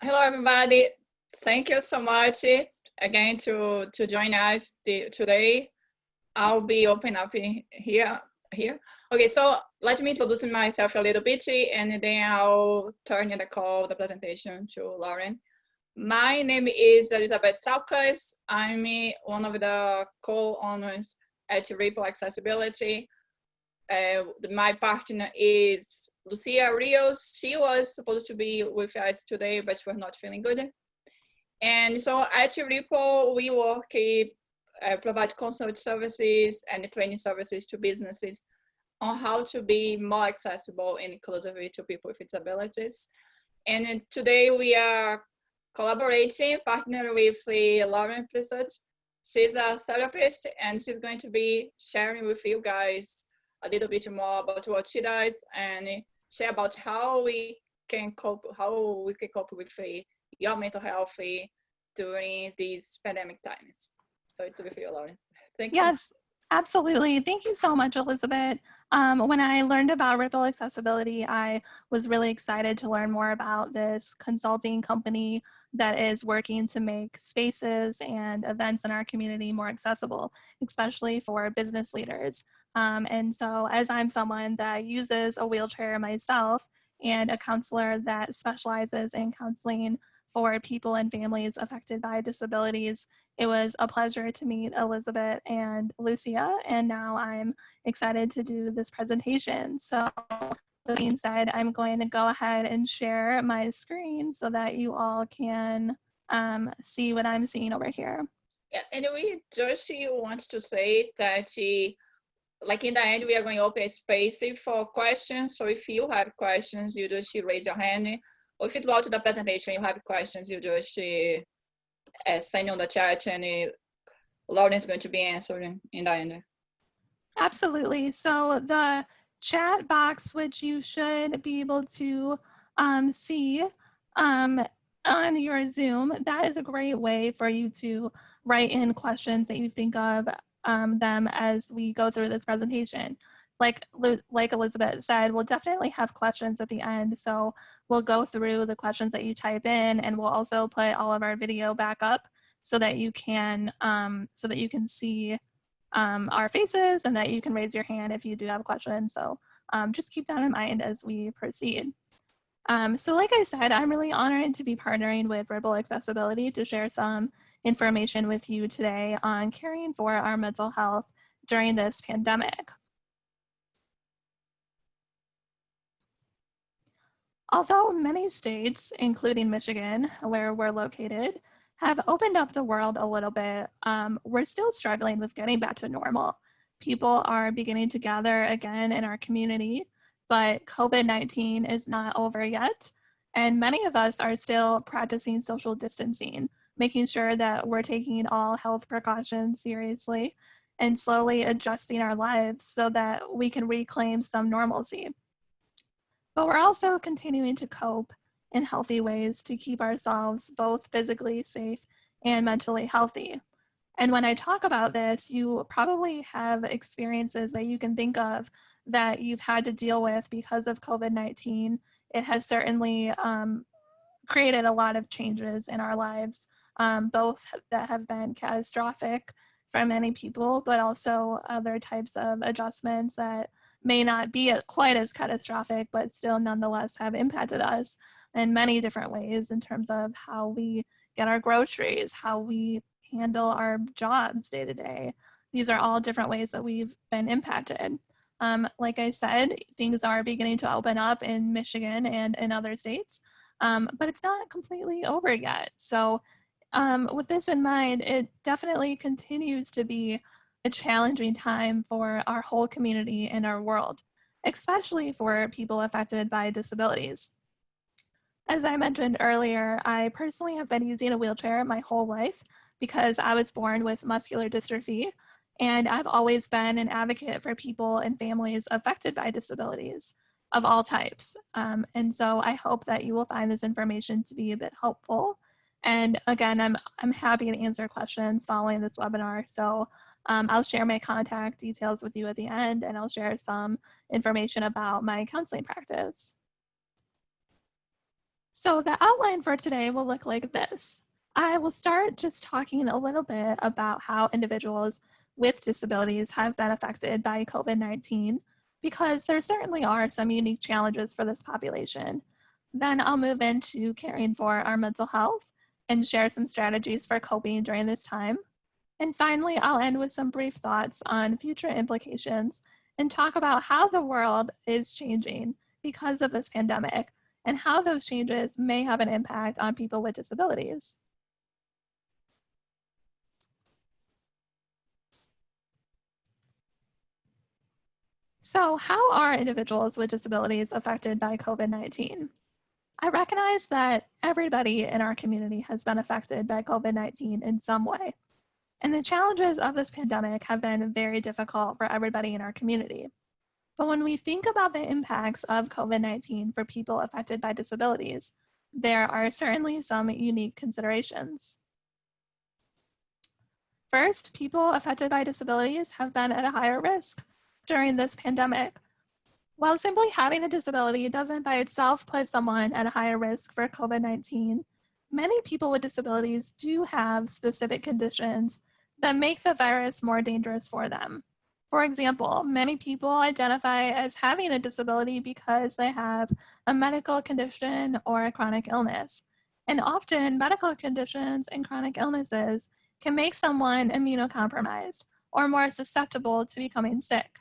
Hello, everybody. Thank you so much again to join us today. I'll be opening up here. Okay, so let me introduce myself a little bit, and then I'll turn the presentation to Lauren. My name is Elizabeth Salkas. I'm one of the co-owners at Ripple Accessibility. My partner is Lucia Rios. She was supposed to be with us today, but she was not feeling good. And so at Ripple, we work, provide consult services and training services to businesses on how to be more accessible and inclusive to people with disabilities. And today we are collaborating, partnering with Lauren Presutti. She's a therapist, and she's going to be sharing with you guys a little bit more about what she does and share about how we can cope with your mental health during these pandemic times. So it's with you, Lauren. Thanks. Yes, absolutely. Thank you so much, Elizabeth. When I learned about Ripple Accessibility, I was really excited to learn more about this consulting company that is working to make spaces and events in our community more accessible, especially for business leaders. And so as I'm someone that uses a wheelchair myself and a counselor that specializes in counseling for people and families affected by disabilities, it was a pleasure to meet Elizabeth and Lucia, and now I'm excited to do this presentation. So that being said, I'm going to go ahead and share my screen so that you all can see what I'm seeing over here. Yeah, and we just want to say that like in the end, we are going to open a space for questions. So if you have questions, you just raise your hand. Or if you go to the presentation, you have questions, you just send on the chat, and Lauren is going to be answering in the end. Absolutely. So the chat box, which you should be able to see on your Zoom, that is a great way for you to write in questions that you think of them as we go through this presentation. Like Elizabeth said, we'll definitely have questions at the end. So we'll go through the questions that you type in, and we'll also put all of our video back up so that you can see our faces and that you can raise your hand if you do have questions. So just keep that in mind as we proceed. So like I said, I'm really honored to be partnering with Ripple Accessibility to share some information with you today on caring for our mental health during this pandemic. Although many states, including Michigan, where we're located, have opened up the world a little bit, we're still struggling with getting back to normal. People are beginning to gather again in our community, but COVID-19 is not over yet. And many of us are still practicing social distancing, making sure that we're taking all health precautions seriously and slowly adjusting our lives so that we can reclaim some normalcy. But we're also continuing to cope in healthy ways to keep ourselves both physically safe and mentally healthy. And when I talk about this, you probably have experiences that you can think of that you've had to deal with because of COVID-19. It has certainly created a lot of changes in our lives, both that have been catastrophic for many people, but also other types of adjustments that may not be quite as catastrophic, but still nonetheless have impacted us in many different ways in terms of how we get our groceries, how we handle our jobs day to day. These are all different ways that we've been impacted. Like I said, things are beginning to open up in Michigan and in other states, but it's not completely over yet. So with this in mind, it definitely continues to be a challenging time for our whole community and our world, especially for people affected by disabilities. As I mentioned earlier, I personally have been using a wheelchair my whole life because I was born with muscular dystrophy, and I've always been an advocate for people and families affected by disabilities of all types. And so I hope that you will find this information to be a bit helpful. And again, I'm happy to answer questions following this webinar. So I'll share my contact details with you at the end, and I'll share some information about my counseling practice. So the outline for today will look like this. I will start just talking a little bit about how individuals with disabilities have been affected by COVID-19, because there certainly are some unique challenges for this population. Then I'll move into caring for our mental health and share some strategies for coping during this time. And finally, I'll end with some brief thoughts on future implications and talk about how the world is changing because of this pandemic and how those changes may have an impact on people with disabilities. So, how are individuals with disabilities affected by COVID-19? I recognize that everybody in our community has been affected by COVID-19 in some way. And the challenges of this pandemic have been very difficult for everybody in our community. But when we think about the impacts of COVID-19 for people affected by disabilities, there are certainly some unique considerations. First, people affected by disabilities have been at a higher risk during this pandemic. While simply having a disability doesn't by itself put someone at a higher risk for COVID-19, many people with disabilities do have specific conditions that make the virus more dangerous for them. For example, many people identify as having a disability because they have a medical condition or a chronic illness. And often, medical conditions and chronic illnesses can make someone immunocompromised or more susceptible to becoming sick.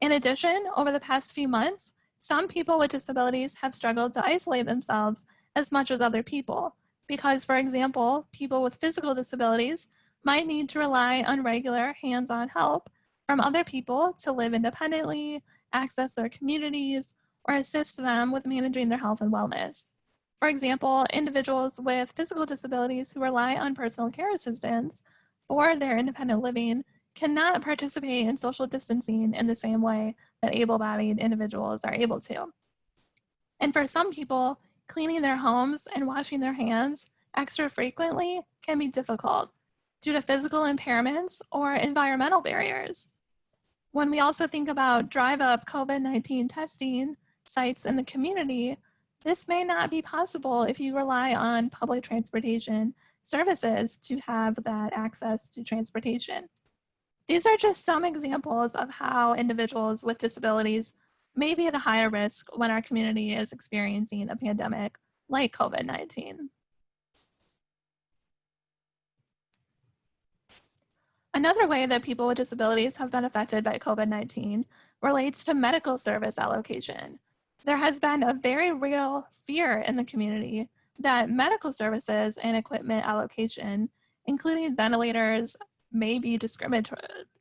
In addition, over the past few months, some people with disabilities have struggled to isolate themselves as much as other people because, for example, people with physical disabilities might need to rely on regular hands-on help from other people to live independently, access their communities, or assist them with managing their health and wellness. For example, individuals with physical disabilities who rely on personal care assistants for their independent living cannot participate in social distancing in the same way that able-bodied individuals are able to. And for some people, cleaning their homes and washing their hands extra frequently can be difficult due to physical impairments or environmental barriers. When we also think about drive-up COVID-19 testing sites in the community, this may not be possible if you rely on public transportation services to have that access to transportation. These are just some examples of how individuals with disabilities may be at a higher risk when our community is experiencing a pandemic like COVID-19. Another way that people with disabilities have been affected by COVID-19 relates to medical service allocation. There has been a very real fear in the community that medical services and equipment allocation, including ventilators, may be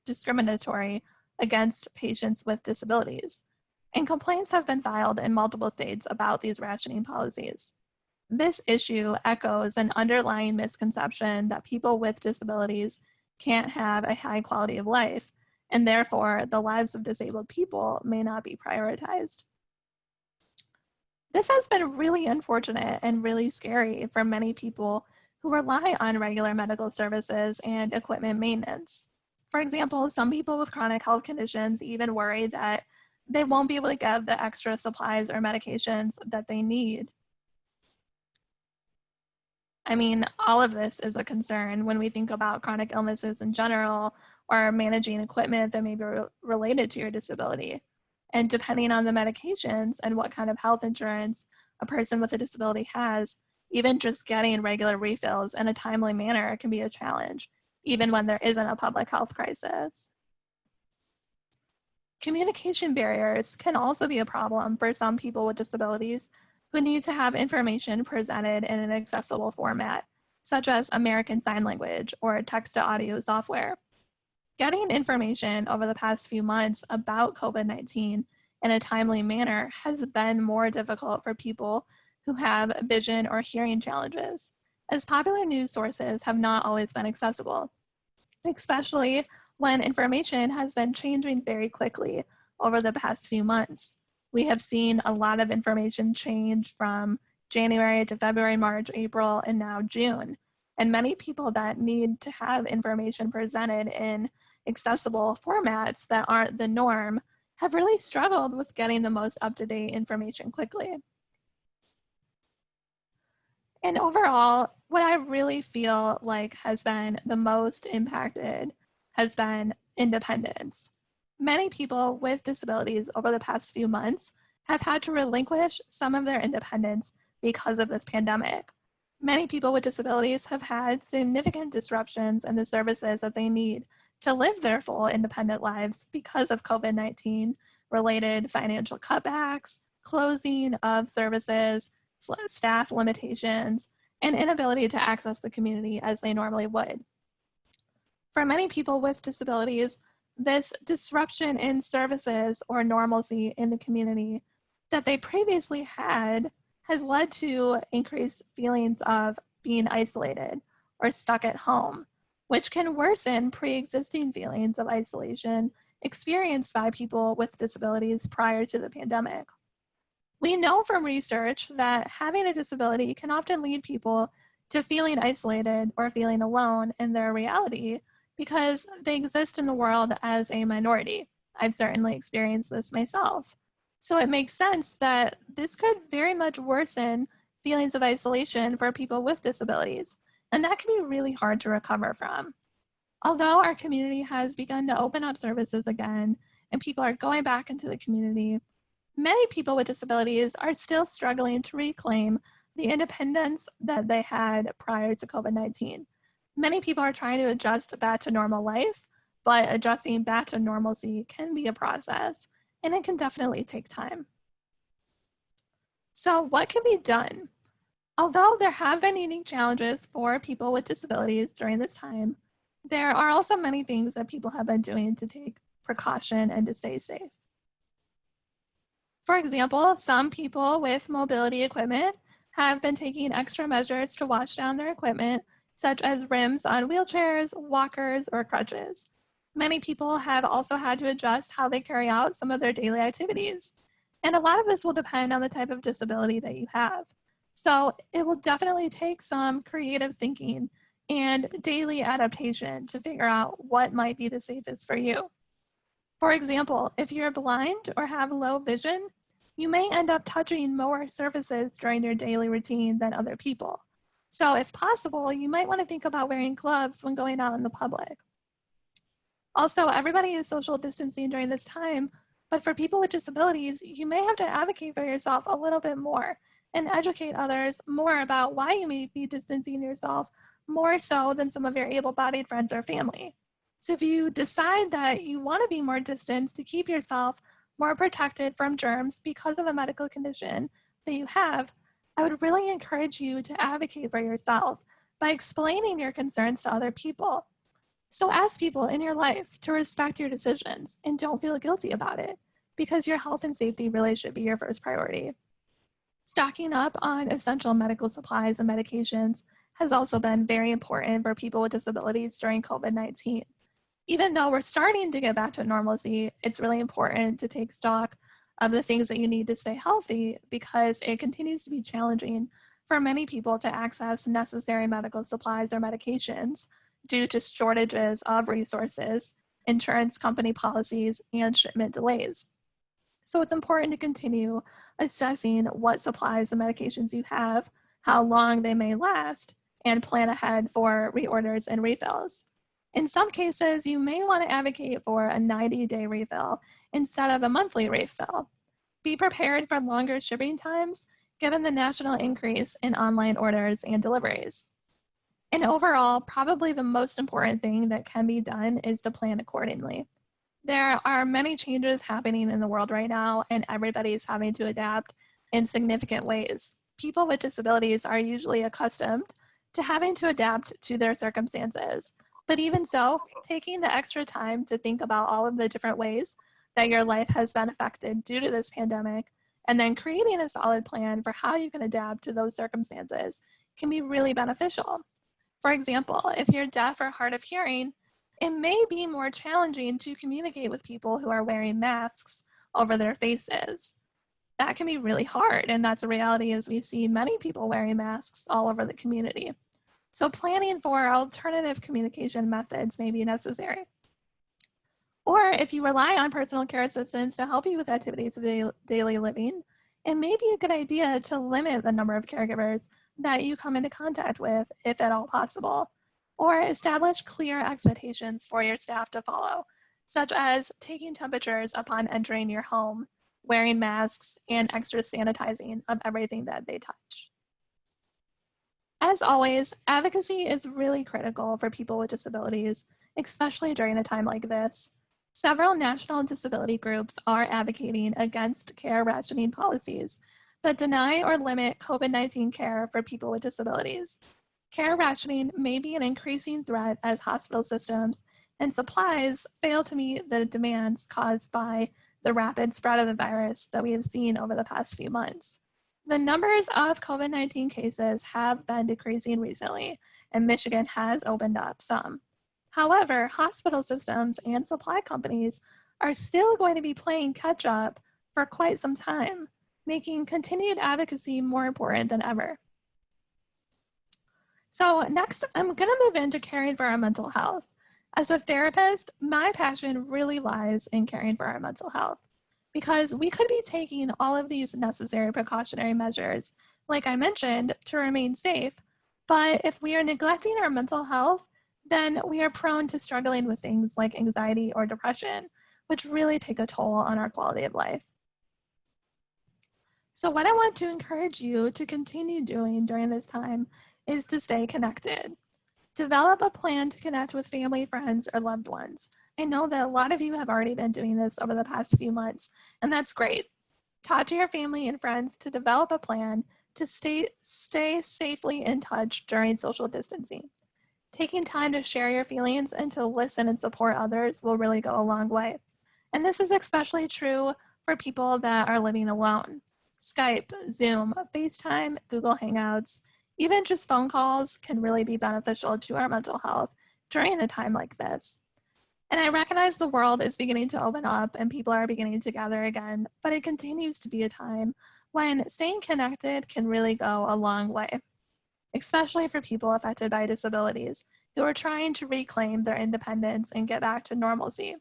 discriminatory against patients with disabilities. And complaints have been filed in multiple states about these rationing policies. This issue echoes an underlying misconception that people with disabilities can't have a high quality of life, and therefore the lives of disabled people may not be prioritized. This has been really unfortunate and really scary for many people who rely on regular medical services and equipment maintenance. For example, some people with chronic health conditions even worry that they won't be able to get the extra supplies or medications that they need. I mean, all of this is a concern when we think about chronic illnesses in general or managing equipment that may be related to your disability. And depending on the medications and what kind of health insurance a person with a disability has, even just getting regular refills in a timely manner can be a challenge, even when there isn't a public health crisis. Communication barriers can also be a problem for some people with disabilities who need to have information presented in an accessible format, such as American Sign Language or text-to-audio software. Getting information over the past few months about COVID-19 in a timely manner has been more difficult for people who have vision or hearing challenges, as popular news sources have not always been accessible, especially when information has been changing very quickly over the past few months. We have seen a lot of information change from January to February, March, April, and now June. And many people that need to have information presented in accessible formats that aren't the norm have really struggled with getting the most up-to-date information quickly. And overall, what I really feel like has been the most impacted has been independence. Many people with disabilities over the past few months have had to relinquish some of their independence because of this pandemic. Many people with disabilities have had significant disruptions in the services that they need to live their full independent lives because of COVID-19 related financial cutbacks, closing of services, staff limitations, and inability to access the community as they normally would. For many people with disabilities, this disruption in services or normalcy in the community that they previously had has led to increased feelings of being isolated or stuck at home, which can worsen pre-existing feelings of isolation experienced by people with disabilities prior to the pandemic. We know from research that having a disability can often lead people to feeling isolated or feeling alone in their reality because they exist in the world as a minority. I've certainly experienced this myself. So it makes sense that this could very much worsen feelings of isolation for people with disabilities, and that can be really hard to recover from. Although our community has begun to open up services again and people are going back into the community, many people with disabilities are still struggling to reclaim the independence that they had prior to COVID-19. Many people are trying to adjust back to normal life, but adjusting back to normalcy can be a process, and it can definitely take time. So what can be done? Although there have been unique challenges for people with disabilities during this time, there are also many things that people have been doing to take precaution and to stay safe. For example, some people with mobility equipment have been taking extra measures to wash down their equipment, such as rims on wheelchairs, walkers, or crutches. Many people have also had to adjust how they carry out some of their daily activities. And a lot of this will depend on the type of disability that you have. So it will definitely take some creative thinking and daily adaptation to figure out what might be the safest for you. For example, if you're blind or have low vision, you may end up touching more surfaces during your daily routine than other people. So if possible, you might want to think about wearing gloves when going out in the public. Also, everybody is social distancing during this time, but for people with disabilities, you may have to advocate for yourself a little bit more and educate others more about why you may be distancing yourself more so than some of your able-bodied friends or family. So if you decide that you want to be more distant to keep yourself more protected from germs because of a medical condition that you have, I would really encourage you to advocate for yourself by explaining your concerns to other people. So ask people in your life to respect your decisions and don't feel guilty about it, because your health and safety really should be your first priority. Stocking up on essential medical supplies and medications has also been very important for people with disabilities during COVID-19. Even though we're starting to get back to normalcy, it's really important to take stock of the things that you need to stay healthy, because it continues to be challenging for many people to access necessary medical supplies or medications due to shortages of resources, insurance company policies, and shipment delays. So it's important to continue assessing what supplies and medications you have, how long they may last, and plan ahead for reorders and refills. In some cases, you may want to advocate for a 90-day refill instead of a monthly refill. Be prepared for longer shipping times given the national increase in online orders and deliveries. And overall, probably the most important thing that can be done is to plan accordingly. There are many changes happening in the world right now, and everybody's having to adapt in significant ways. People with disabilities are usually accustomed to having to adapt to their circumstances. But even so, taking the extra time to think about all of the different ways that your life has been affected due to this pandemic, and then creating a solid plan for how you can adapt to those circumstances can be really beneficial. For example, if you're deaf or hard of hearing, it may be more challenging to communicate with people who are wearing masks over their faces. That can be really hard, and that's a reality as we see many people wearing masks all over the community. So planning for alternative communication methods may be necessary. Or if you rely on personal care assistants to help you with activities of daily living, it may be a good idea to limit the number of caregivers that you come into contact with, if at all possible, or establish clear expectations for your staff to follow, such as taking temperatures upon entering your home, wearing masks, and extra sanitizing of everything that they touch. As always, advocacy is really critical for people with disabilities, especially during a time like this. Several national disability groups are advocating against care rationing policies that deny or limit COVID-19 care for people with disabilities. Care rationing may be an increasing threat as hospital systems and supplies fail to meet the demands caused by the rapid spread of the virus that we have seen over the past few months. The numbers of COVID-19 cases have been decreasing recently, and Michigan has opened up some. However, hospital systems and supply companies are still going to be playing catch up for quite some time, making continued advocacy more important than ever. So next, I'm going to move into caring for our mental health. As a therapist, my passion really lies in caring for our mental health, because we could be taking all of these necessary precautionary measures, like I mentioned, to remain safe, but if we are neglecting our mental health, then we are prone to struggling with things like anxiety or depression, which really take a toll on our quality of life. So what I want to encourage you to continue doing during this time is to stay connected. Develop a plan to connect with family, friends, or loved ones. I know that a lot of you have already been doing this over the past few months, and that's great. Talk to your family and friends to develop a plan to stay safely in touch during social distancing. Taking time to share your feelings and to listen and support others will really go a long way. And this is especially true for people that are living alone. Skype, Zoom, FaceTime, Google Hangouts, even just phone calls can really be beneficial to our mental health during a time like this. And I recognize the world is beginning to open up and people are beginning to gather again, but it continues to be a time when staying connected can really go a long way, especially for people affected by disabilities who are trying to reclaim their independence and get back to normalcy.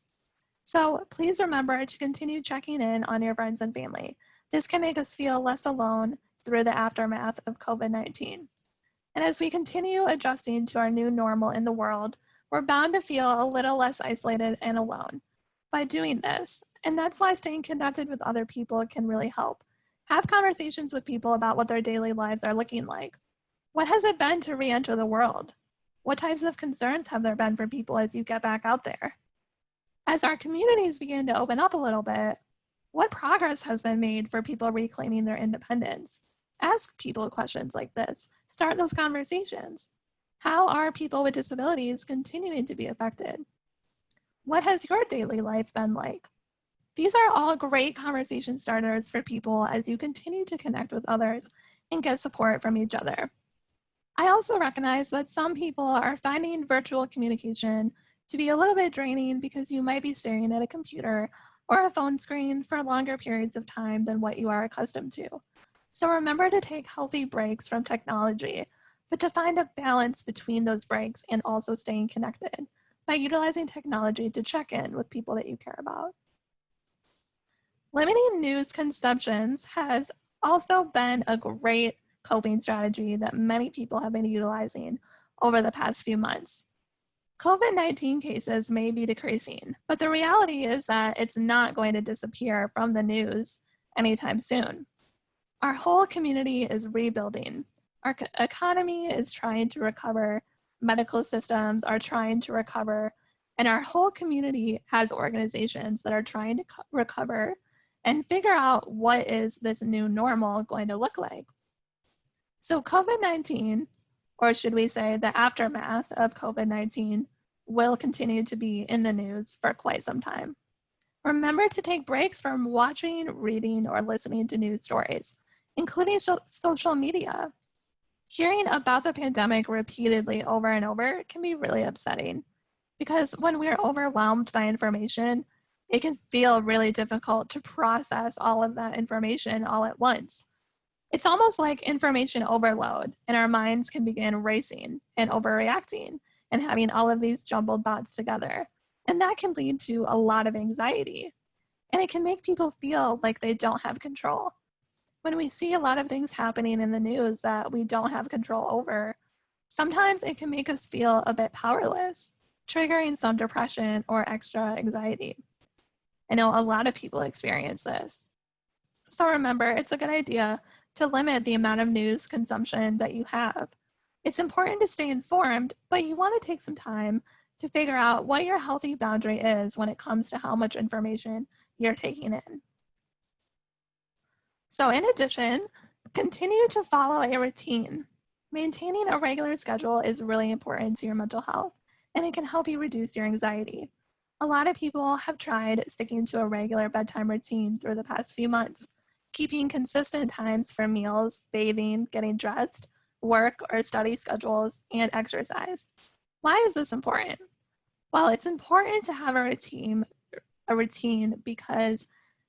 So please remember to continue checking in on your friends and family. This can make us feel less alone through the aftermath of COVID-19. And as we continue adjusting to our new normal in the world, we're bound to feel a little less isolated and alone by doing this. And that's why staying connected with other people can really help. Have conversations with people about what their daily lives are looking like. What has it been to re-enter the world? What types of concerns have there been for people as you get back out there? As our communities begin to open up a little bit, what progress has been made for people reclaiming their independence? Ask people questions like this. Start those conversations. How are people with disabilities continuing to be affected? What has your daily life been like? These are all great conversation starters for people as you continue to connect with others and get support from each other. I also recognize that some people are finding virtual communication to be a little bit draining because you might be staring at a computer or a phone screen for longer periods of time than what you are accustomed to. So remember to take healthy breaks from technology, but to find a balance between those breaks and also staying connected by utilizing technology to check in with people that you care about. Limiting news consumptions has also been a great coping strategy that many people have been utilizing over the past few months. COVID-19 cases may be decreasing, but the reality is that it's not going to disappear from the news anytime soon. Our whole community is rebuilding. Our economy is trying to recover, medical systems are trying to recover, and our whole community has organizations that are trying to recover and figure out what is this new normal going to look like. So COVID-19, or should we say the aftermath of COVID-19, will continue to be in the news for quite some time. Remember to take breaks from watching, reading, or listening to news stories, including social media. Hearing about the pandemic repeatedly over and over can be really upsetting because when we're overwhelmed by information, it can feel really difficult to process all of that information all at once. It's almost like information overload, and our minds can begin racing and overreacting and having all of these jumbled thoughts together. And that can lead to a lot of anxiety. And it can make people feel like they don't have control. When we see a lot of things happening in the news that we don't have control over, sometimes it can make us feel a bit powerless, triggering some depression or extra anxiety. I know a lot of people experience this. So remember, it's a good idea to limit the amount of news consumption that you have. It's important to stay informed, but you want to take some time to figure out what your healthy boundary is when it comes to how much information you're taking in. So in addition, continue to follow a routine. Maintaining a regular schedule is really important to your mental health, and it can help you reduce your anxiety. A lot of people have tried sticking to a regular bedtime routine through the past few months, keeping consistent times for meals, bathing, getting dressed, work or study schedules, and exercise. Why is this important? Well, it's important to have a routine because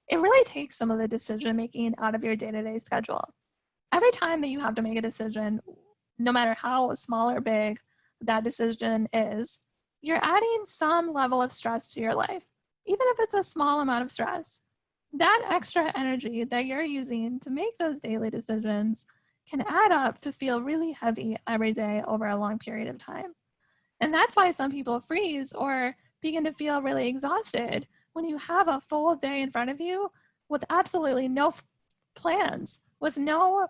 it really takes some of the decision making out of your day-to-day schedule. Every time that you have to make a decision, no matter how small or big that decision is, you're adding some level of stress to your life, even if it's a small amount of stress. That extra energy that you're using to make those daily decisions can add up to feel really heavy every day over a long period of time. And that's why some people freeze or begin to feel really exhausted when you have a full day in front of you with absolutely no plans, with no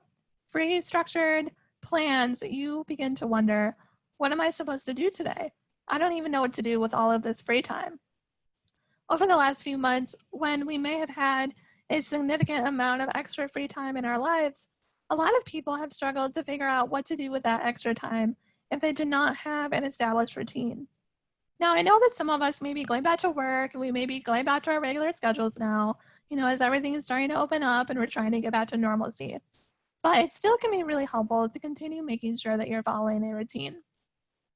free structured plans. You begin to wonder, what am I supposed to do today? I don't even know what to do with all of this free time. Over the last few months, when we may have had a significant amount of extra free time in our lives, a lot of people have struggled to figure out what to do with that extra time if they do not have an established routine. Now, I know that some of us may be going back to work and we may be going back to our regular schedules now, as everything is starting to open up and we're trying to get back to normalcy. But it still can be really helpful to continue making sure that you're following a routine.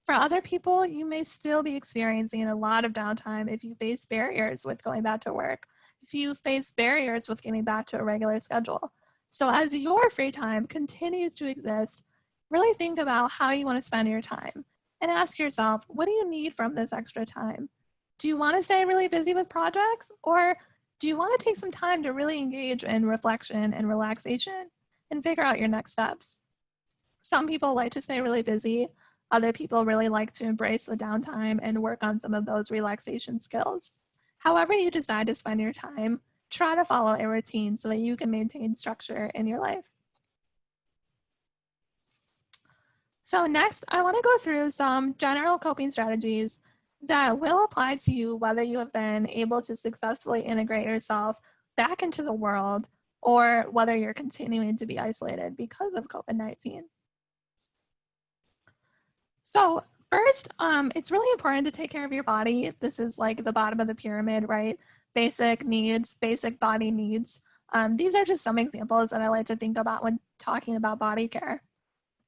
For other people, you may still be experiencing a lot of downtime if you face barriers with going back to work, if you face barriers with getting back to a regular schedule. So as your free time continues to exist, really think about how you want to spend your time and ask yourself, what do you need from this extra time? Do you want to stay really busy with projects, or do you want to take some time to really engage in reflection and relaxation and figure out your next steps? Some people like to stay really busy. Other people really like to embrace the downtime and work on some of those relaxation skills. However you decide to spend your time, try to follow a routine so that you can maintain structure in your life. So next, I want to go through some general coping strategies that will apply to you whether you have been able to successfully integrate yourself back into the world or whether you're continuing to be isolated because of COVID-19. So first, it's really important to take care of your body. This is like the bottom of the pyramid, right? Basic needs, basic body needs. These are just some examples that I like to think about when talking about body care.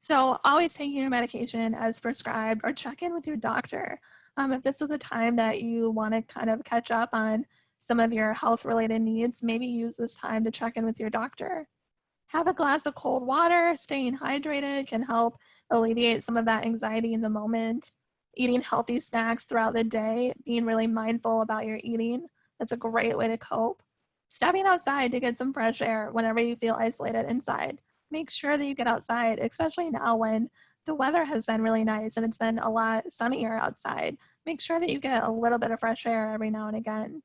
So always taking your medication as prescribed, or check in with your doctor. If this is a time that you want to kind of catch up on some of your health-related needs, maybe use this time to check in with your doctor. Have a glass of cold water. Staying hydrated can help alleviate some of that anxiety in the moment. Eating healthy snacks throughout the day, being really mindful about your eating, that's a great way to cope. Stepping outside to get some fresh air whenever you feel isolated inside. Make sure that you get outside, especially now when the weather has been really nice and it's been a lot sunnier outside. Make sure that you get a little bit of fresh air every now and again.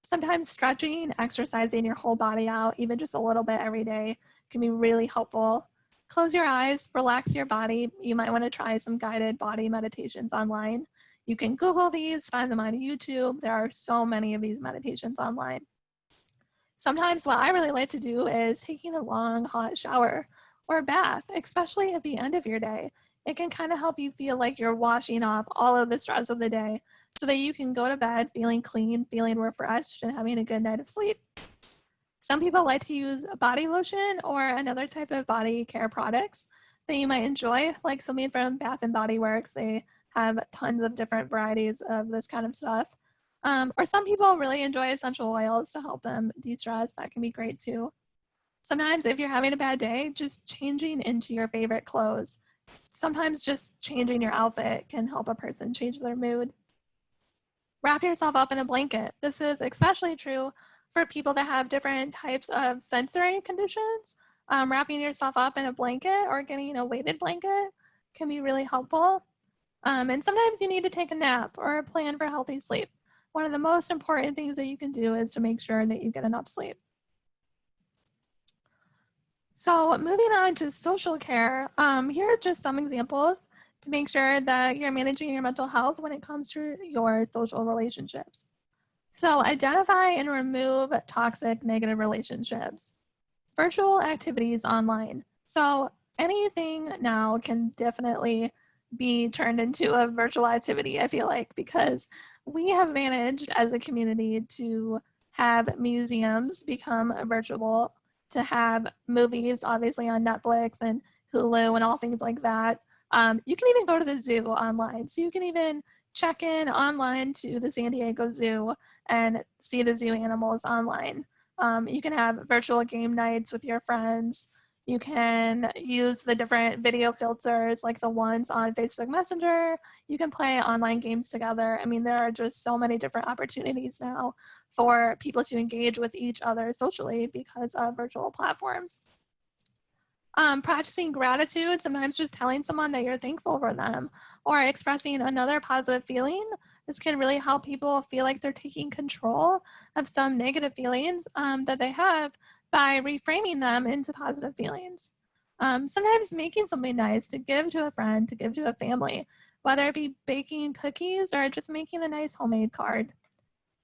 Sometimes stretching, exercising your whole body out, even just a little bit every day, can be really helpful. Close your eyes, relax your body. You might want to try some guided body meditations online. You can Google these, find them on YouTube. There are so many of these meditations online. Sometimes what I really like to do is taking a long hot shower or a bath, especially at the end of your day. It can kind of help you feel like you're washing off all of the stress of the day so that you can go to bed feeling clean, feeling refreshed, and having a good night of sleep. Some people like to use a body lotion or another type of body care products that you might enjoy, like something from Bath and Body Works. They have tons of different varieties of this kind of stuff. Or some people really enjoy essential oils to help them de-stress. That can be great too. Sometimes if you're having a bad day, just changing into your favorite clothes. Sometimes just changing your outfit can help a person change their mood. Wrap yourself up in a blanket. This is especially true for people that have different types of sensory conditions. Wrapping yourself up in a blanket or getting a weighted blanket can be really helpful. And sometimes you need to take a nap or plan for healthy sleep. One of the most important things that you can do is to make sure that you get enough sleep. So moving on to social care, here are just some examples to make sure that you're managing your mental health when it comes to your social relationships. So identify and remove toxic negative relationships. Virtual activities online. So anything now can definitely be turned into a virtual activity, I feel like, because we have managed as a community to have museums become virtual, to have movies obviously on Netflix and Hulu and all things like that. You can even go to the zoo online. So you can even check in online to the San Diego Zoo and see the zoo animals online. You can have virtual game nights with your friends. You can use the different video filters like the ones on Facebook Messenger. You can play online games together. I mean, there are just so many different opportunities now for people to engage with each other socially because of virtual platforms. Practicing gratitude, sometimes just telling someone that you're thankful for them or expressing another positive feeling. This can really help people feel like they're taking control of some negative feelings that they have by reframing them into positive feelings. Sometimes making something nice to give to a friend, to give to a family, whether it be baking cookies or just making a nice homemade card.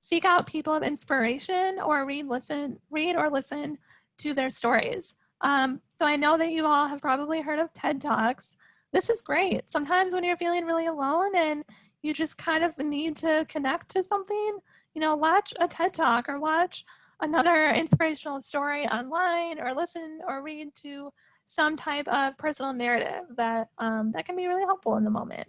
Seek out people of inspiration or read or listen to their stories. So I know that you all have probably heard of TED Talks. This is great. Sometimes when you're feeling really alone and you just kind of need to connect to something, watch a TED Talk or watch another inspirational story online or listen or read to some type of personal narrative that can be really helpful in the moment.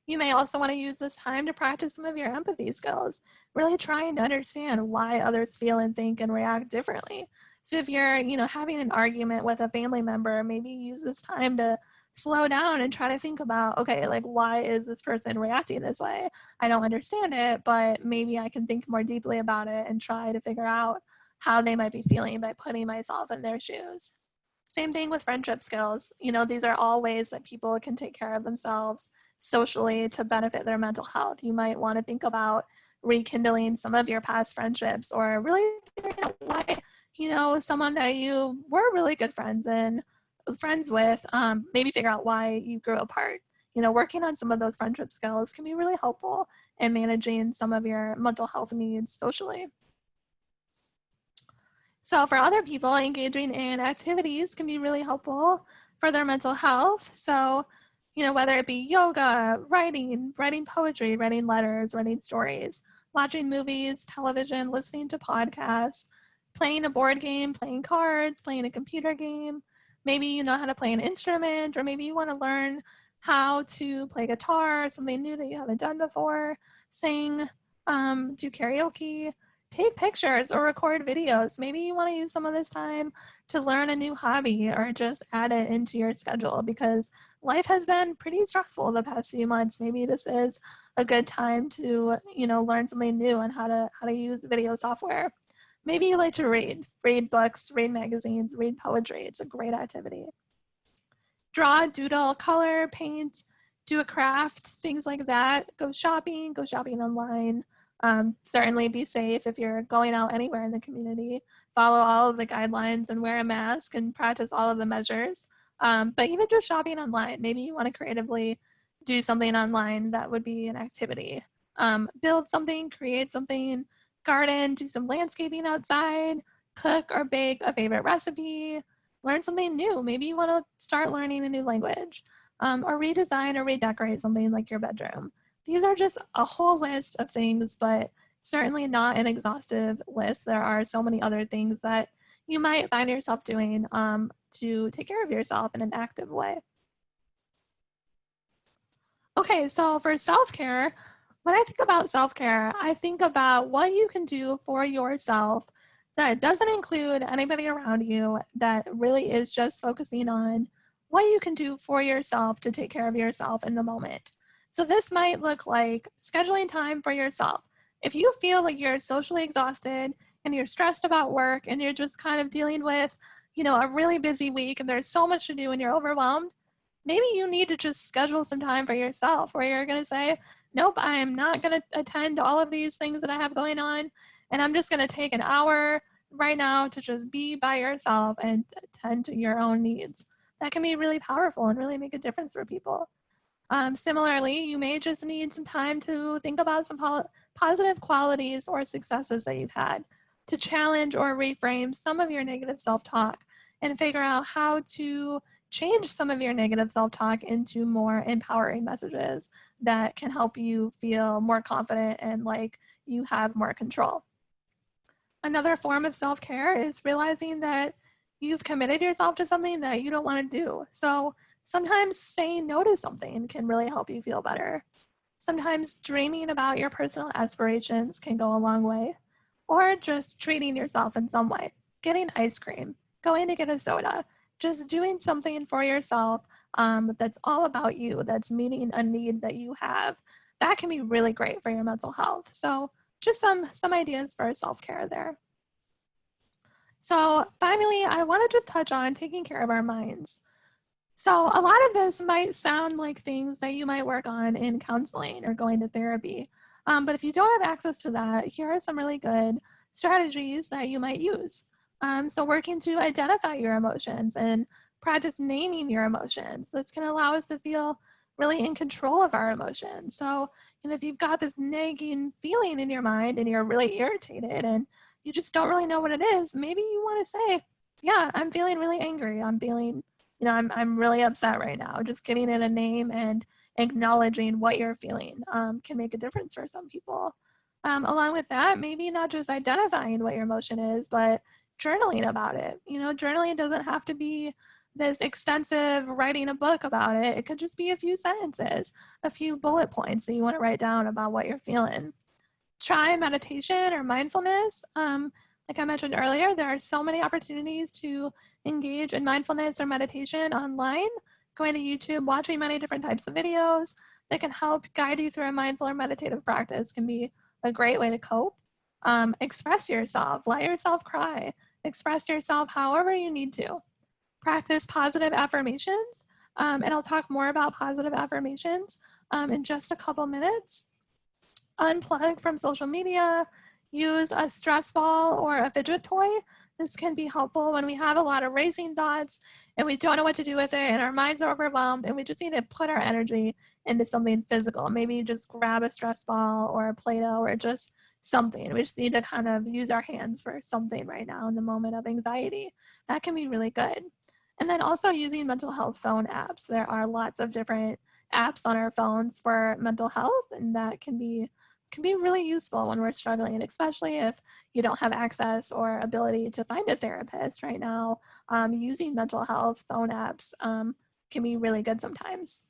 You may also want to use this time to practice some of your empathy skills, really trying to understand why others feel and think and react differently. So if you're, having an argument with a family member, maybe use this time to slow down and try to think about, okay, like, why is this person reacting this way? I don't understand it, but maybe I can think more deeply about it and try to figure out how they might be feeling by putting myself in their shoes. Same thing with friendship skills. These are all ways that people can take care of themselves socially to benefit their mental health. You might want to think about rekindling some of your past friendships or really figuring out why, someone that you were really good friends with, maybe figure out why you grew apart. Working on some of those friendship skills can be really helpful in managing some of your mental health needs socially. So for other people, engaging in activities can be really helpful for their mental health. So, whether it be yoga, writing poetry, writing letters, writing stories, watching movies, television, listening to podcasts, playing a board game, playing cards, playing a computer game. Maybe you know how to play an instrument, or maybe you want to learn how to play guitar, something new that you haven't done before, sing, do karaoke. Take pictures or record videos. Maybe you want to use some of this time to learn a new hobby or just add it into your schedule because life has been pretty stressful the past few months. Maybe this is a good time to, learn something new and how to use video software. Maybe you like to read books, read magazines, read poetry. It's a great activity. Draw, doodle, color, paint, do a craft, things like that. Go shopping online. Certainly be safe if you're going out anywhere in the community. Follow all of the guidelines and wear a mask and practice all of the measures. But even just shopping online, maybe you want to creatively do something online. That would be an activity. Build something, create something, garden, do some landscaping outside, cook or bake a favorite recipe, learn something new. Maybe you want to start learning a new language, or redesign or redecorate something like your bedroom. These are just a whole list of things, but certainly not an exhaustive list. There are so many other things that you might find yourself doing to take care of yourself in an active way. Okay, so for self-care, when I think about self-care, I think about what you can do for yourself that doesn't include anybody around you, that really is just focusing on what you can do for yourself to take care of yourself in the moment. So this might look like scheduling time for yourself. If you feel like you're socially exhausted and you're stressed about work and you're just kind of dealing with a really busy week and there's so much to do and you're overwhelmed, maybe you need to just schedule some time for yourself where you're going to say, nope, I am not going to attend all of these things that I have going on. And I'm just going to take an hour right now to just be by yourself and attend to your own needs. That can be really powerful and really make a difference for people. Similarly, you may just need some time to think about some positive qualities or successes that you've had, to challenge or reframe some of your negative self-talk and figure out how to change some of your negative self-talk into more empowering messages that can help you feel more confident and like you have more control. Another form of self-care is realizing that you've committed yourself to something that you don't want to do. So sometimes saying no to something can really help you feel better. Sometimes dreaming about your personal aspirations can go a long way, or just treating yourself in some way, getting ice cream, going to get a soda, just doing something for yourself that's all about you, that's meeting a need that you have. That can be really great for your mental health. So just some ideas for self-care there. So finally, I want to just touch on taking care of our minds. So a lot of this might sound like things that you might work on in counseling or going to therapy. But if you don't have access to that, here are some really good strategies that you might use. So working to identify your emotions and practice naming your emotions. This can allow us to feel really in control of our emotions. So, if you've got this nagging feeling in your mind and you're really irritated and you just don't really know what it is, maybe you want to say, yeah, I'm feeling really angry. I'm feeling, I'm really upset right now. Just giving it a name and acknowledging what you're feeling can make a difference for some people. Along with that, maybe not just identifying what your emotion is, but journaling about it. Journaling doesn't have to be this extensive writing a book about it. It could just be a few sentences, a few bullet points that you want to write down about what you're feeling. Try meditation or mindfulness. Like I mentioned earlier, there are so many opportunities to engage in mindfulness or meditation online. Going to YouTube, watching many different types of videos that can help guide you through a mindful or meditative practice can be a great way to cope. Express yourself, let yourself cry, express yourself however you need to. Practice positive affirmations, and I'll talk more about positive affirmations in just a couple minutes. Unplug from social media, use a stress ball or a fidget toy. This can be helpful when we have a lot of racing thoughts and we don't know what to do with it and our minds are overwhelmed and we just need to put our energy into something physical. Maybe just grab a stress ball or a Play-Doh or just something. We just need to kind of use our hands for something right now in the moment of anxiety. That can be really good. And then also using mental health phone apps. There are lots of different apps on our phones for mental health, and that can be really useful when we're struggling, especially if you don't have access or ability to find a therapist right now. Using mental health phone apps can be really good sometimes.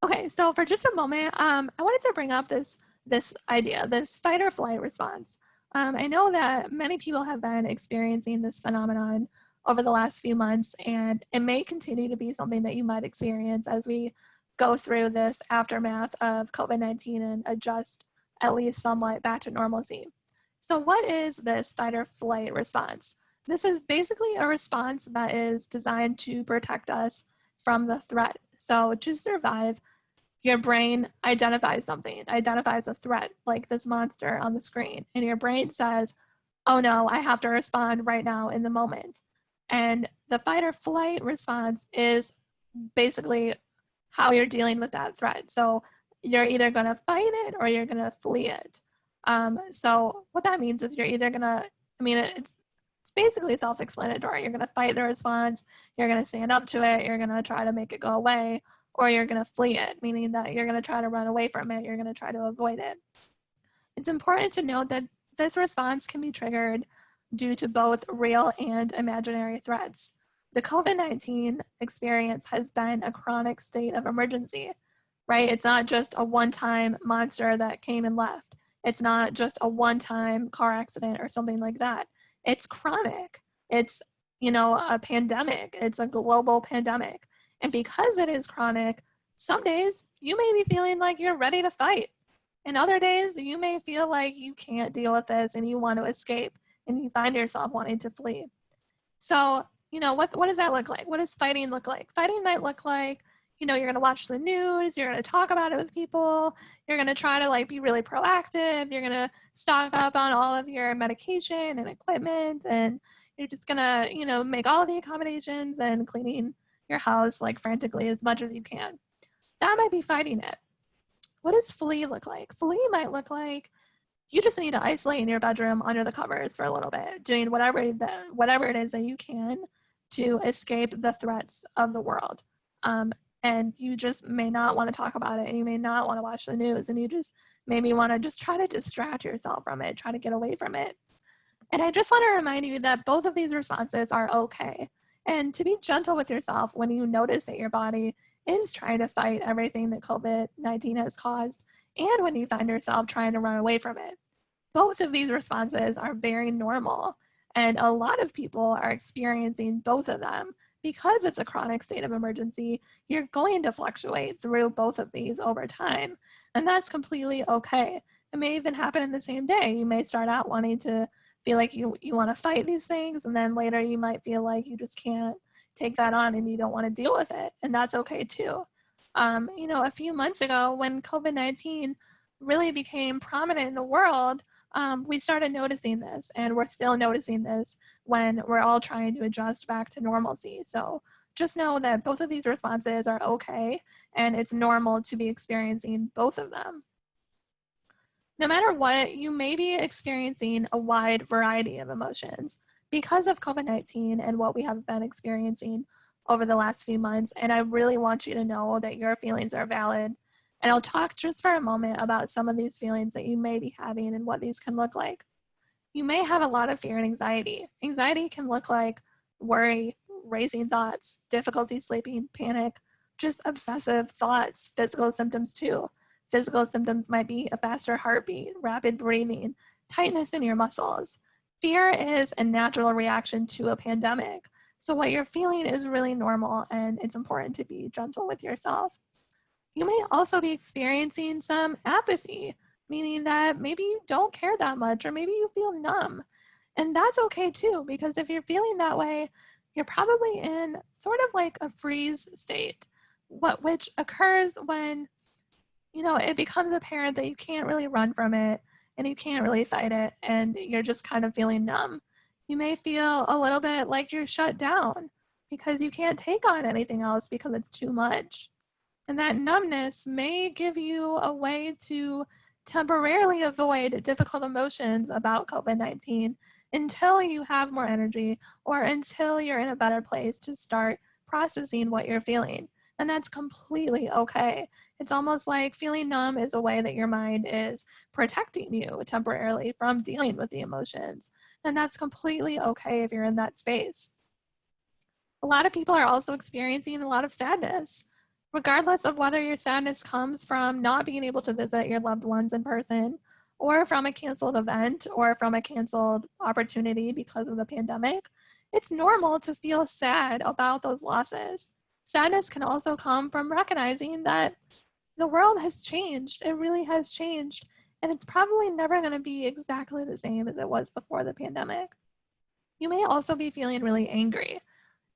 Okay, so for just a moment, I wanted to bring up this idea, this fight or flight response. I know that many people have been experiencing this phenomenon over the last few months, and it may continue to be something that you might experience as we go through this aftermath of COVID-19 and adjust at least somewhat back to normalcy. So what is this fight or flight response? This is basically a response that is designed to protect us from the threat. So to survive, your brain identifies something, identifies a threat like this monster on the screen, and your brain says, oh no, I have to respond right now in the moment. And the fight or flight response is basically how you're dealing with that threat. So you're either going to fight it or you're going to flee it. So what that means is you're either going to, it's basically self-explanatory. You're going to fight the response, you're going to stand up to it, you're going to try to make it go away, or you're going to flee it, meaning that you're going to try to run away from it, you're going to try to avoid it. It's important to note that this response can be triggered due to both real and imaginary threats. The COVID-19 experience has been a chronic state of emergency, right? It's not just a one-time monster that came and left. It's not just a one-time car accident or something like that. It's chronic. It's, a pandemic. It's a global pandemic. And because it is chronic, some days you may be feeling like you're ready to fight. And other days you may feel like you can't deal with this and you want to escape. and you find yourself wanting to flee. So, what does that look like? What does fighting look like? Fighting might look like, you're going to watch the news, you're going to talk about it with people, you're going to try to like be really proactive, you're going to stock up on all of your medication and equipment, and you're just going to, make all of the accommodations and cleaning your house like frantically as much as you can. That might be fighting it. What does flee look like? Flee might look like you just need to isolate in your bedroom under the covers for a little bit, doing whatever it is that you can to escape the threats of the world. And you just may not want to talk about it, and you may not want to watch the news, and you just maybe want to just try to distract yourself from it, try to get away from it. And I just want to remind you that both of these responses are okay. And to be gentle with yourself when you notice that your body is trying to fight everything that COVID-19 has caused, and when you find yourself trying to run away from it. Both of these responses are very normal, and a lot of people are experiencing both of them. Because it's a chronic state of emergency, you're going to fluctuate through both of these over time, and that's completely okay. It may even happen in the same day. You may start out wanting to feel like you want to fight these things, and then later you might feel like you just can't take that on and you don't want to deal with it, and that's okay too. A few months ago when COVID-19 really became prominent in the world, we started noticing this, and we're still noticing this when we're all trying to adjust back to normalcy. So just know that both of these responses are okay, and it's normal to be experiencing both of them. No matter what, you may be experiencing a wide variety of emotions because of COVID-19 and what we have been experiencing over the last few months, and I really want you to know that your feelings are valid. And I'll talk just for a moment about some of these feelings that you may be having and what these can look like. You may have a lot of fear and anxiety. Anxiety can look like worry, racing thoughts, difficulty sleeping, panic, just obsessive thoughts, physical symptoms too. Physical symptoms might be a faster heartbeat, rapid breathing, tightness in your muscles. Fear is a natural reaction to a pandemic. So what you're feeling is really normal, and it's important to be gentle with yourself. You may also be experiencing some apathy, meaning that maybe you don't care that much, or maybe you feel numb. And that's okay too, because if you're feeling that way, you're probably in sort of like a freeze state, which occurs when, it becomes apparent that you can't really run from it and you can't really fight it, and you're just kind of feeling numb. You may feel a little bit like you're shut down because you can't take on anything else because it's too much. And that numbness may give you a way to temporarily avoid difficult emotions about COVID-19 until you have more energy or until you're in a better place to start processing what you're feeling. And that's completely okay. It's almost like feeling numb is a way that your mind is protecting you temporarily from dealing with the emotions. And that's completely okay if you're in that space. A lot of people are also experiencing a lot of sadness. Regardless of whether your sadness comes from not being able to visit your loved ones in person, or from a canceled event, or from a canceled opportunity because of the pandemic, it's normal to feel sad about those losses. Sadness can also come from recognizing that the world has changed. It really has changed, and it's probably never going to be exactly the same as it was before the pandemic. You may also be feeling really angry.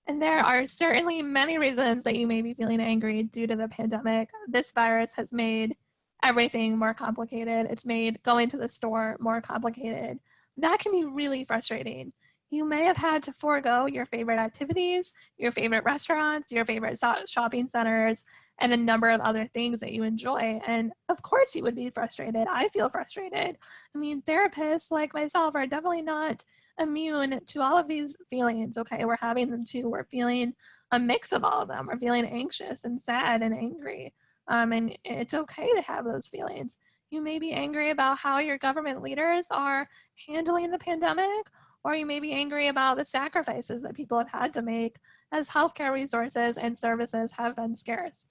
And there are certainly many reasons that you may be feeling angry due to the pandemic. This virus has made everything more complicated. It's made going to the store more complicated. That can be really frustrating. You may have had to forego your favorite activities, your favorite restaurants, your favorite shopping centers, and a number of other things that you enjoy. And of course you would be frustrated. I feel frustrated. I mean, therapists like myself are definitely not immune to all of these feelings. Okay, we're having them too. We're feeling a mix of all of them. We're feeling anxious and sad and angry. And it's okay to have those feelings. You may be angry about how your government leaders are handling the pandemic, or you may be angry about the sacrifices that people have had to make as healthcare resources and services have been scarce.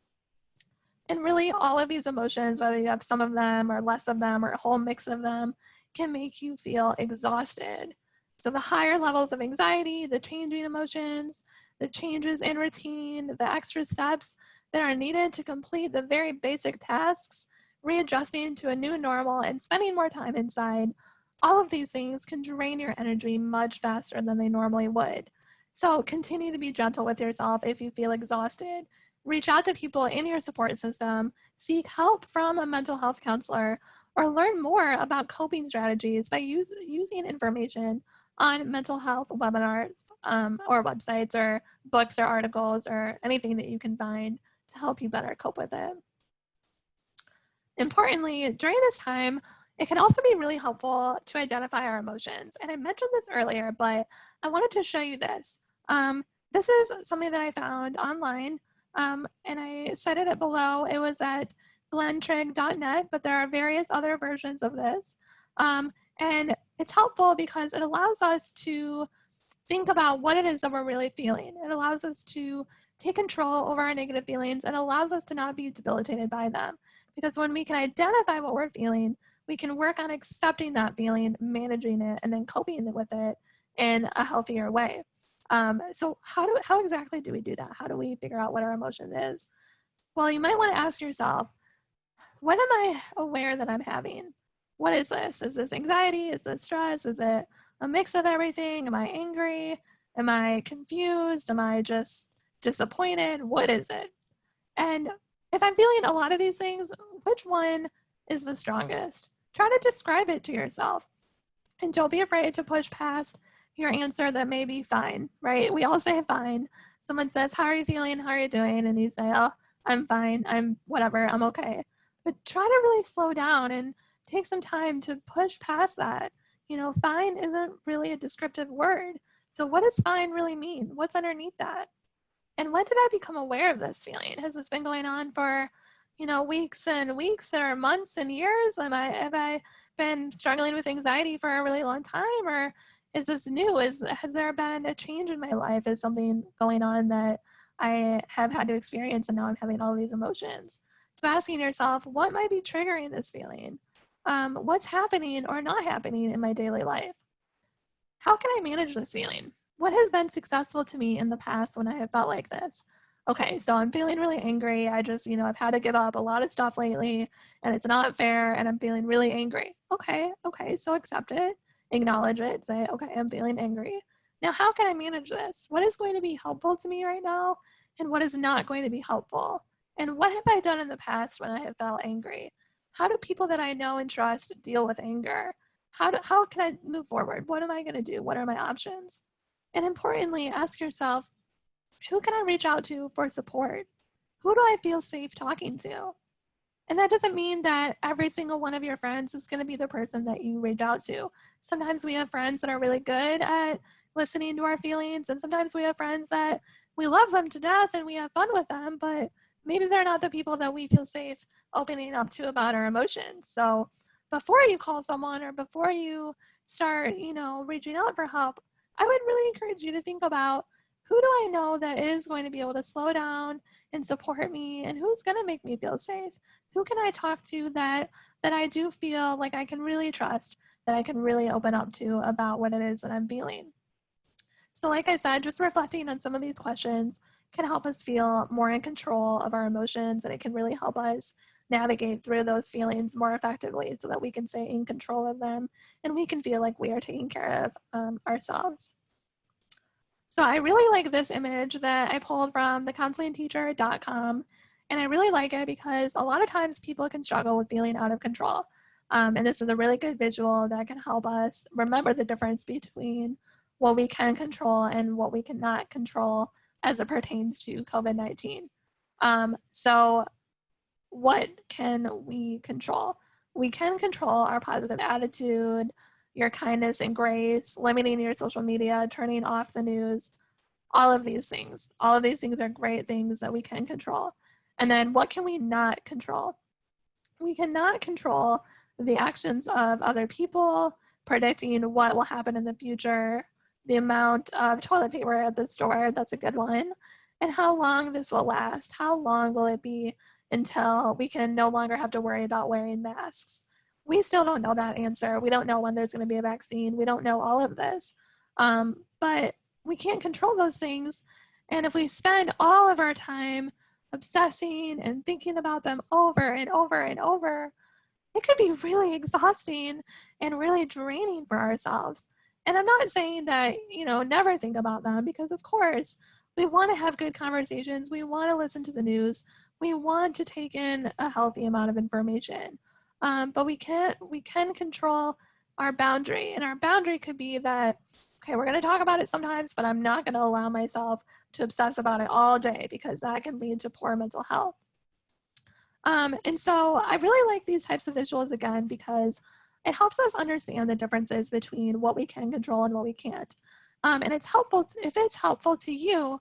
And really, all of these emotions, whether you have some of them or less of them or a whole mix of them, can make you feel exhausted. So the higher levels of anxiety, the changing emotions, the changes in routine, the extra steps that are needed to complete the very basic tasks, readjusting to a new normal and spending more time inside, All of these things can drain your energy much faster than they normally would. So continue to be gentle with yourself. If you feel exhausted, reach out to people in your support system, seek help from a mental health counselor, or learn more about coping strategies by using information on mental health webinars or websites or books or articles or anything that you can find to help you better cope with it. Importantly, during this time, it can also be really helpful to identify our emotions. And I mentioned this earlier, but I wanted to show you this. This is something that I found online, and I cited it below. It was at glentrig.net, but there are various other versions of this. And it's helpful because it allows us to think about what it is that we're really feeling. It allows us to take control over our negative feelings and allows us to not be debilitated by them. Because when we can identify what we're feeling, we can work on accepting that feeling, managing it, and then coping with it in a healthier way. So how exactly do we do that? How do we figure out what our emotion is? Well, you might want to ask yourself, what am I aware that I'm having? What is this? Is this anxiety? Is this stress? Is it a mix of everything? Am I angry? Am I confused? Am I just disappointed? What is it? And if I'm feeling a lot of these things, which one is the strongest? Try to describe it to yourself. And don't be afraid to push past your answer that may be fine, right? We all say fine. Someone says, how are you feeling? How are you doing? And you say, oh, I'm fine. I'm whatever. I'm okay. But try to really slow down and take some time to push past that. Fine isn't really a descriptive word. So what does fine really mean? What's underneath that? And when did I become aware of this feeling? Has this been going on for, weeks and weeks or months and years? Have I been struggling with anxiety for a really long time? Or is this new? Has there been a change in my life? Is something going on that I have had to experience and now I'm having all these emotions? So asking yourself, what might be triggering this feeling? What's happening or not happening in my daily life? How can I manage this feeling? What has been successful to me in the past when I have felt like this? Okay, so I'm feeling really angry. I've had to give up a lot of stuff lately and it's not fair and I'm feeling really angry. Okay, so accept it, acknowledge it, say, okay, I'm feeling angry. Now, how can I manage this? What is going to be helpful to me right now and what is not going to be helpful? And what have I done in the past when I have felt angry? How do people that I know and trust deal with anger? How can I move forward? What am I going to do? What are my options? And importantly, ask yourself, who can I reach out to for support? Who do I feel safe talking to? And that doesn't mean that every single one of your friends is going to be the person that you reach out to. Sometimes we have friends that are really good at listening to our feelings, and sometimes we have friends that we love them to death and we have fun with them, but maybe they're not the people that we feel safe opening up to about our emotions. So before you call someone or before you start, reaching out for help, I would really encourage you to think about, who do I know that is going to be able to slow down and support me, and who's going to make me feel safe? Who can I talk to that I do feel like I can really trust, that I can really open up to about what it is that I'm feeling? So like I said, just reflecting on some of these questions can help us feel more in control of our emotions, and it can really help us navigate through those feelings more effectively so that we can stay in control of them and we can feel like we are taking care of ourselves. So I really like this image that I pulled from thecounselingteacher.com, and I really like it because a lot of times people can struggle with feeling out of control. And this is a really good visual that can help us remember the difference between what we can control and what we cannot control as it pertains to COVID-19. So what can we control? We can control our positive attitude, your kindness and grace, limiting your social media, turning off the news, all of these things. All of these things are great things that we can control. And then what can we not control? We cannot control the actions of other people, predicting what will happen in the future, the amount of toilet paper at the store, that's a good one, and how long this will last. How long will it be until we can no longer have to worry about wearing masks? We still don't know that answer. We don't know when there's going to be a vaccine. We don't know all of this. But we can't control those things. And if we spend all of our time obsessing and thinking about them over and over and over, it could be really exhausting and really draining for ourselves. And I'm not saying that, never think about them, because of course we want to have good conversations. We want to listen to the news. We want to take in a healthy amount of information. But we can control our boundary. And our boundary could be that, okay, we're going to talk about it sometimes, but I'm not going to allow myself to obsess about it all day, because that can lead to poor mental health. And so I really like these types of visuals, again, because it helps us understand the differences between what we can control and what we can't. And it's helpful, if it's helpful to you,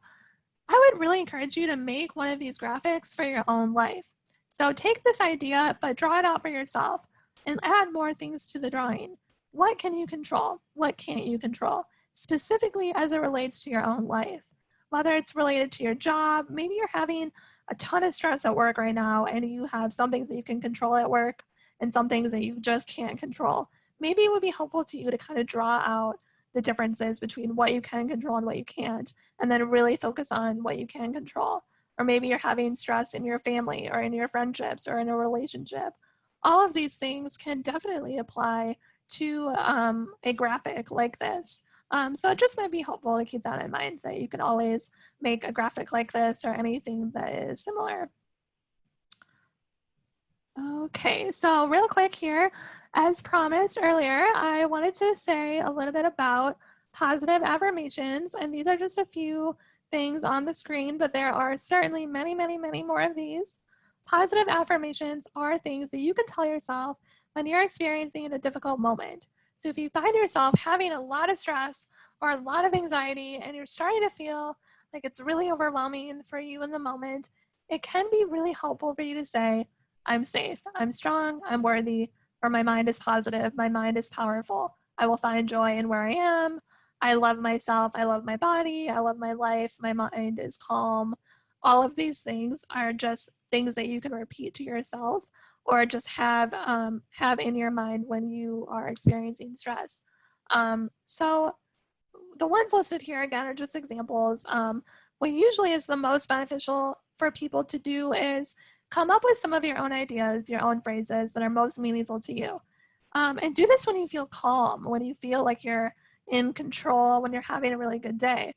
I would really encourage you to make one of these graphics for your own life. So take this idea, but draw it out for yourself and add more things to the drawing. What can you control? What can't you control? Specifically as it relates to your own life. Whether it's related to your job, maybe you're having a ton of stress at work right now and you have some things that you can control at work and some things that you just can't control. Maybe it would be helpful to you to kind of draw out the differences between what you can control and what you can't, and then really focus on what you can control. Or maybe you're having stress in your family or in your friendships or in a relationship. All of these things can definitely apply to a graphic like this. So it just might be helpful to keep that in mind, that you can always make a graphic like this or anything that is similar. Okay, so real quick here, as promised earlier, I wanted to say a little bit about positive affirmations, and these are just a few things on the screen, but there are certainly many, many, many more of these. Positive affirmations are things that you can tell yourself when you're experiencing a difficult moment. So if you find yourself having a lot of stress or a lot of anxiety and you're starting to feel like it's really overwhelming for you in the moment, it can be really helpful for you to say, I'm safe, I'm strong, I'm worthy, or my mind is positive, my mind is powerful. I will find joy in where I am. I love myself, I love my body, I love my life, my mind is calm. All of these things are just things that you can repeat to yourself or just have in your mind when you are experiencing stress. So the ones listed here, again, are just examples. What usually is the most beneficial for people to do is come up with some of your own ideas, your own phrases that are most meaningful to you. And do this when you feel calm, when you feel like you're in control, when you're having a really good day.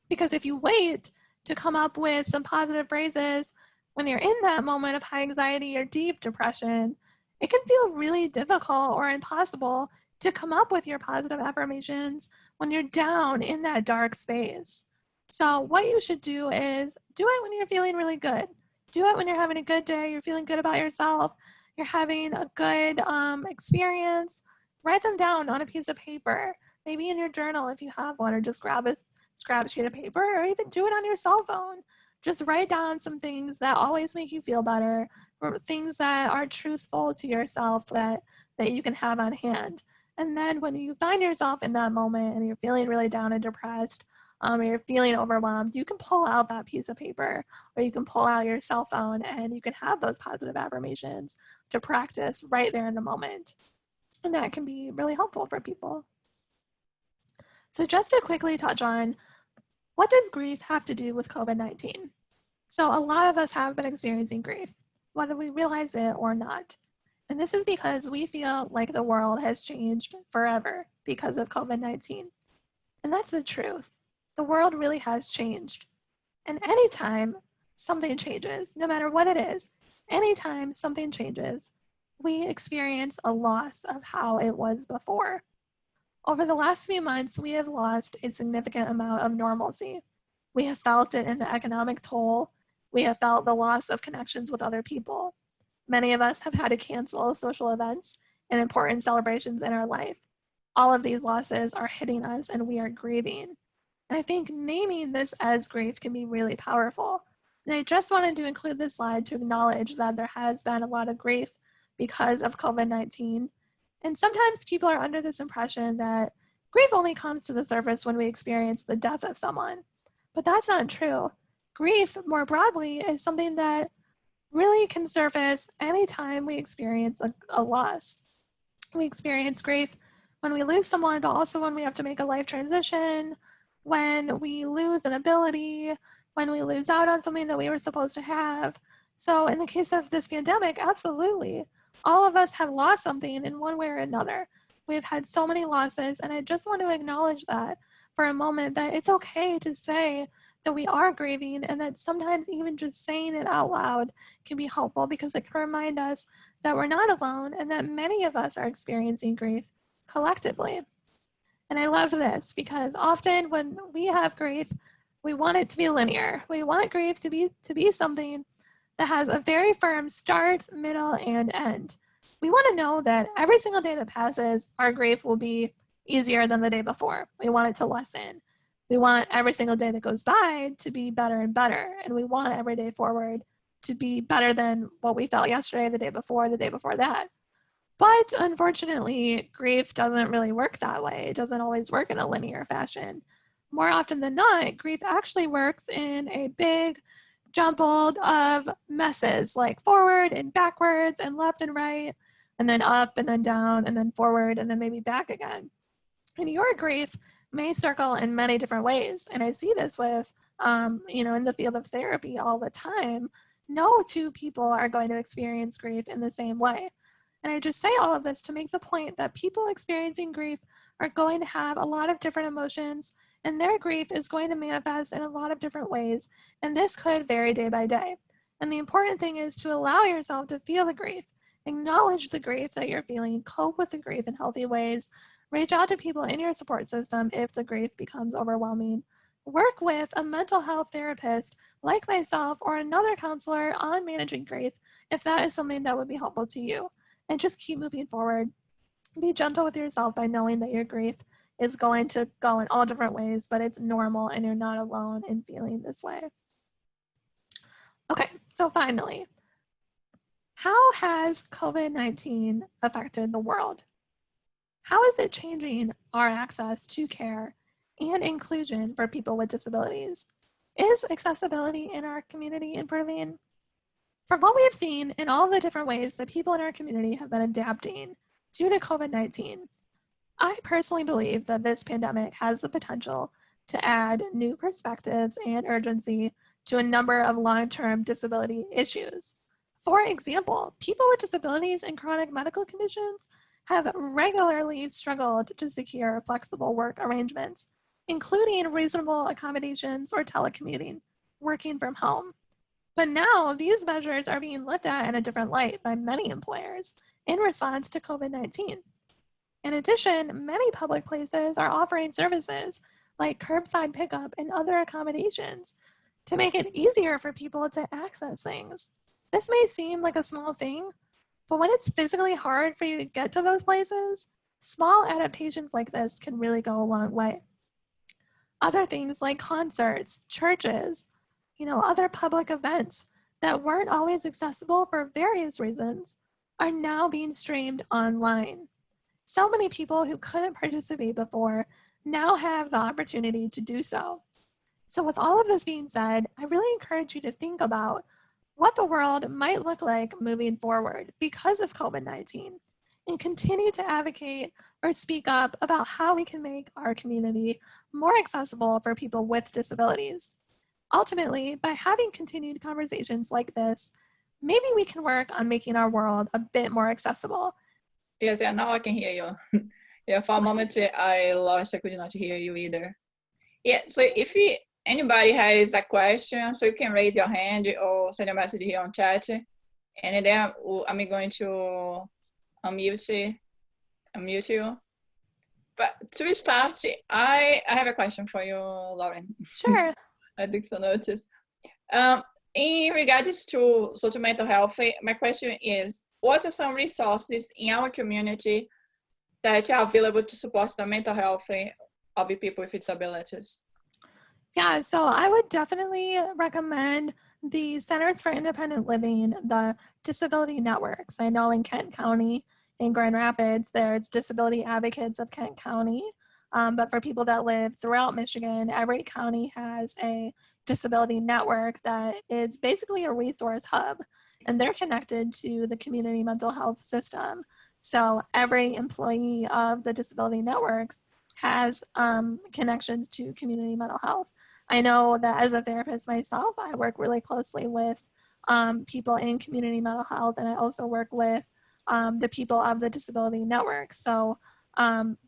Because if you wait to come up with some positive phrases when you're in that moment of high anxiety or deep depression, it can feel really difficult or impossible to come up with your positive affirmations when you're down in that dark space. So what you should do is do it when you're feeling really good. Do it when you're having a good day, you're feeling good about yourself, you're having a good experience. Write them down on a piece of paper, maybe in your journal if you have one, or just grab a scrap sheet of paper, or even do it on your cell phone. Just write down some things that always make you feel better, or things that are truthful to yourself that you can have on hand. And then when you find yourself in that moment and you're feeling really down and depressed, or you're feeling overwhelmed, you can pull out that piece of paper or you can pull out your cell phone and you can have those positive affirmations to practice right there in the moment. And that can be really helpful for people. So just to quickly touch on, what does grief have to do with COVID-19? So a lot of us have been experiencing grief, whether we realize it or not. And this is because we feel like the world has changed forever because of COVID-19. And that's the truth. The world really has changed. And anytime something changes, no matter what it is, anytime something changes, we experience a loss of how it was before. Over the last few months, we have lost a significant amount of normalcy. We have felt it in the economic toll. We have felt the loss of connections with other people. Many of us have had to cancel social events and important celebrations in our life. All of these losses are hitting us and we are grieving. And I think naming this as grief can be really powerful. And I just wanted to include this slide to acknowledge that there has been a lot of grief because of COVID-19. And sometimes people are under this impression that grief only comes to the surface when we experience the death of someone. But that's not true. Grief, more broadly, is something that really can surface anytime we experience a loss. We experience grief when we lose someone, but also when we have to make a life transition, when we lose an ability, when we lose out on something that we were supposed to have. So in the case of this pandemic, absolutely, All of us have lost something in one way or another. We've had so many losses, and I just want to acknowledge that for a moment, that it's okay to say that we are grieving, and that sometimes even just saying it out loud can be helpful, because it can remind us that we're not alone and that many of us are experiencing grief collectively. And I love this because often when we have grief, we want it to be linear. We want grief to be something that has a very firm start, middle, and end. We want to know that every single day that passes, our grief will be easier than the day before. We want it to lessen. We want every single day that goes by to be better and better. And we want every day forward to be better than what we felt yesterday, the day before that. But unfortunately, grief doesn't really work that way. It doesn't always work in a linear fashion. More often than not, grief actually works in a big jumbled of messes, like forward and backwards and left and right, and then up and then down and then forward and then maybe back again. And your grief may circle in many different ways. And I see this with, in the field of therapy all the time. No two people are going to experience grief in the same way. And I just say all of this to make the point that people experiencing grief are going to have a lot of different emotions, and their grief is going to manifest in a lot of different ways, and this could vary day by day. And the important thing is to allow yourself to feel the grief, acknowledge the grief that you're feeling, cope with the grief in healthy ways, reach out to people in your support system if the grief becomes overwhelming. Work with a mental health therapist like myself or another counselor on managing grief if that is something that would be helpful to you. And just keep moving forward. Be gentle with yourself by knowing that your grief is going to go in all different ways, but it's normal and you're not alone in feeling this way. Okay, so finally, how has COVID-19 affected the world? How is it changing our access to care and inclusion for people with disabilities? Is accessibility in our community improving? From what we have seen in all the different ways that people in our community have been adapting due to COVID-19, I personally believe that this pandemic has the potential to add new perspectives and urgency to a number of long-term disability issues. For example, people with disabilities and chronic medical conditions have regularly struggled to secure flexible work arrangements, including reasonable accommodations or telecommuting, working from home. But now these measures are being looked at in a different light by many employers in response to COVID-19. In addition, many public places are offering services like curbside pickup and other accommodations to make it easier for people to access things. This may seem like a small thing, but when it's physically hard for you to get to those places, small adaptations like this can really go a long way. Other things like concerts, churches, other public events that weren't always accessible for various reasons are now being streamed online. So many people who couldn't participate before now have the opportunity to do so. So with all of this being said, I really encourage you to think about what the world might look like moving forward because of COVID-19, and continue to advocate or speak up about how we can make our community more accessible for people with disabilities. Ultimately, by having continued conversations like this, maybe we can work on making our world a bit more accessible. Yes, yeah, now I can hear you. Yeah, for a moment I lost, I could not hear you either. Yeah, so if anybody has a question, so you can raise your hand or send a message here on chat. And then I'm going to unmute you. But to start, I have a question for you, Lauren. Sure. I took some notice. In regards to mental health, my question is, what are some resources in our community that are available to support the mental health of people with disabilities? Yeah, so I would definitely recommend the Centers for Independent Living, the disability networks. I know in Kent County, in Grand Rapids, there's Disability Advocates of Kent County. But for people that live throughout Michigan, every county has a disability network that is basically a resource hub, and they're connected to the community mental health system. So every employee of the disability networks has connections to community mental health. I know that as a therapist myself, I work really closely with people in community mental health, and I also work with the people of the Disability Network. So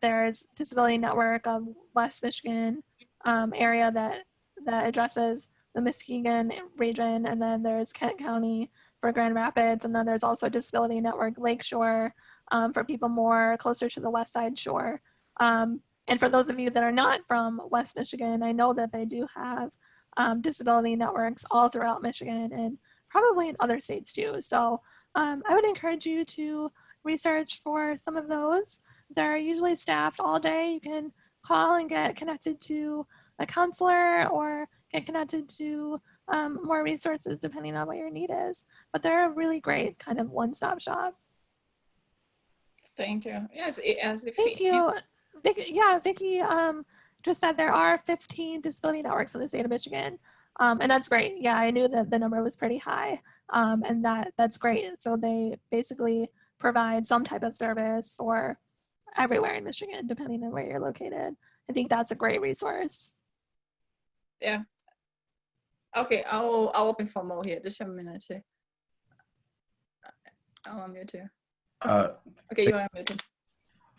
there's Disability Network of West Michigan area that addresses the Muskegon region, and then there's Kent County for Grand Rapids, and then there's also Disability Network Lakeshore for people more closer to the West Side Shore. And for those of you that are not from West Michigan, I know that they do have disability networks all throughout Michigan and probably in other states too. So I would encourage you to research for some of those. They're usually staffed all day. You can call and get connected to a counselor or get connected to more resources depending on what your need is. But they're a really great kind of one-stop shop. Thank you. Yes, Thank you. Vicki just said there are 15 disability networks in the state of Michigan. And that's great. Yeah, I knew that the number was pretty high. And that's great. So they basically provide some type of service for everywhere in Michigan, depending on where you're located. I think that's a great resource. Yeah. Okay, I'll open for more here. Just a minute. I'll unmute you. Okay, you are muted.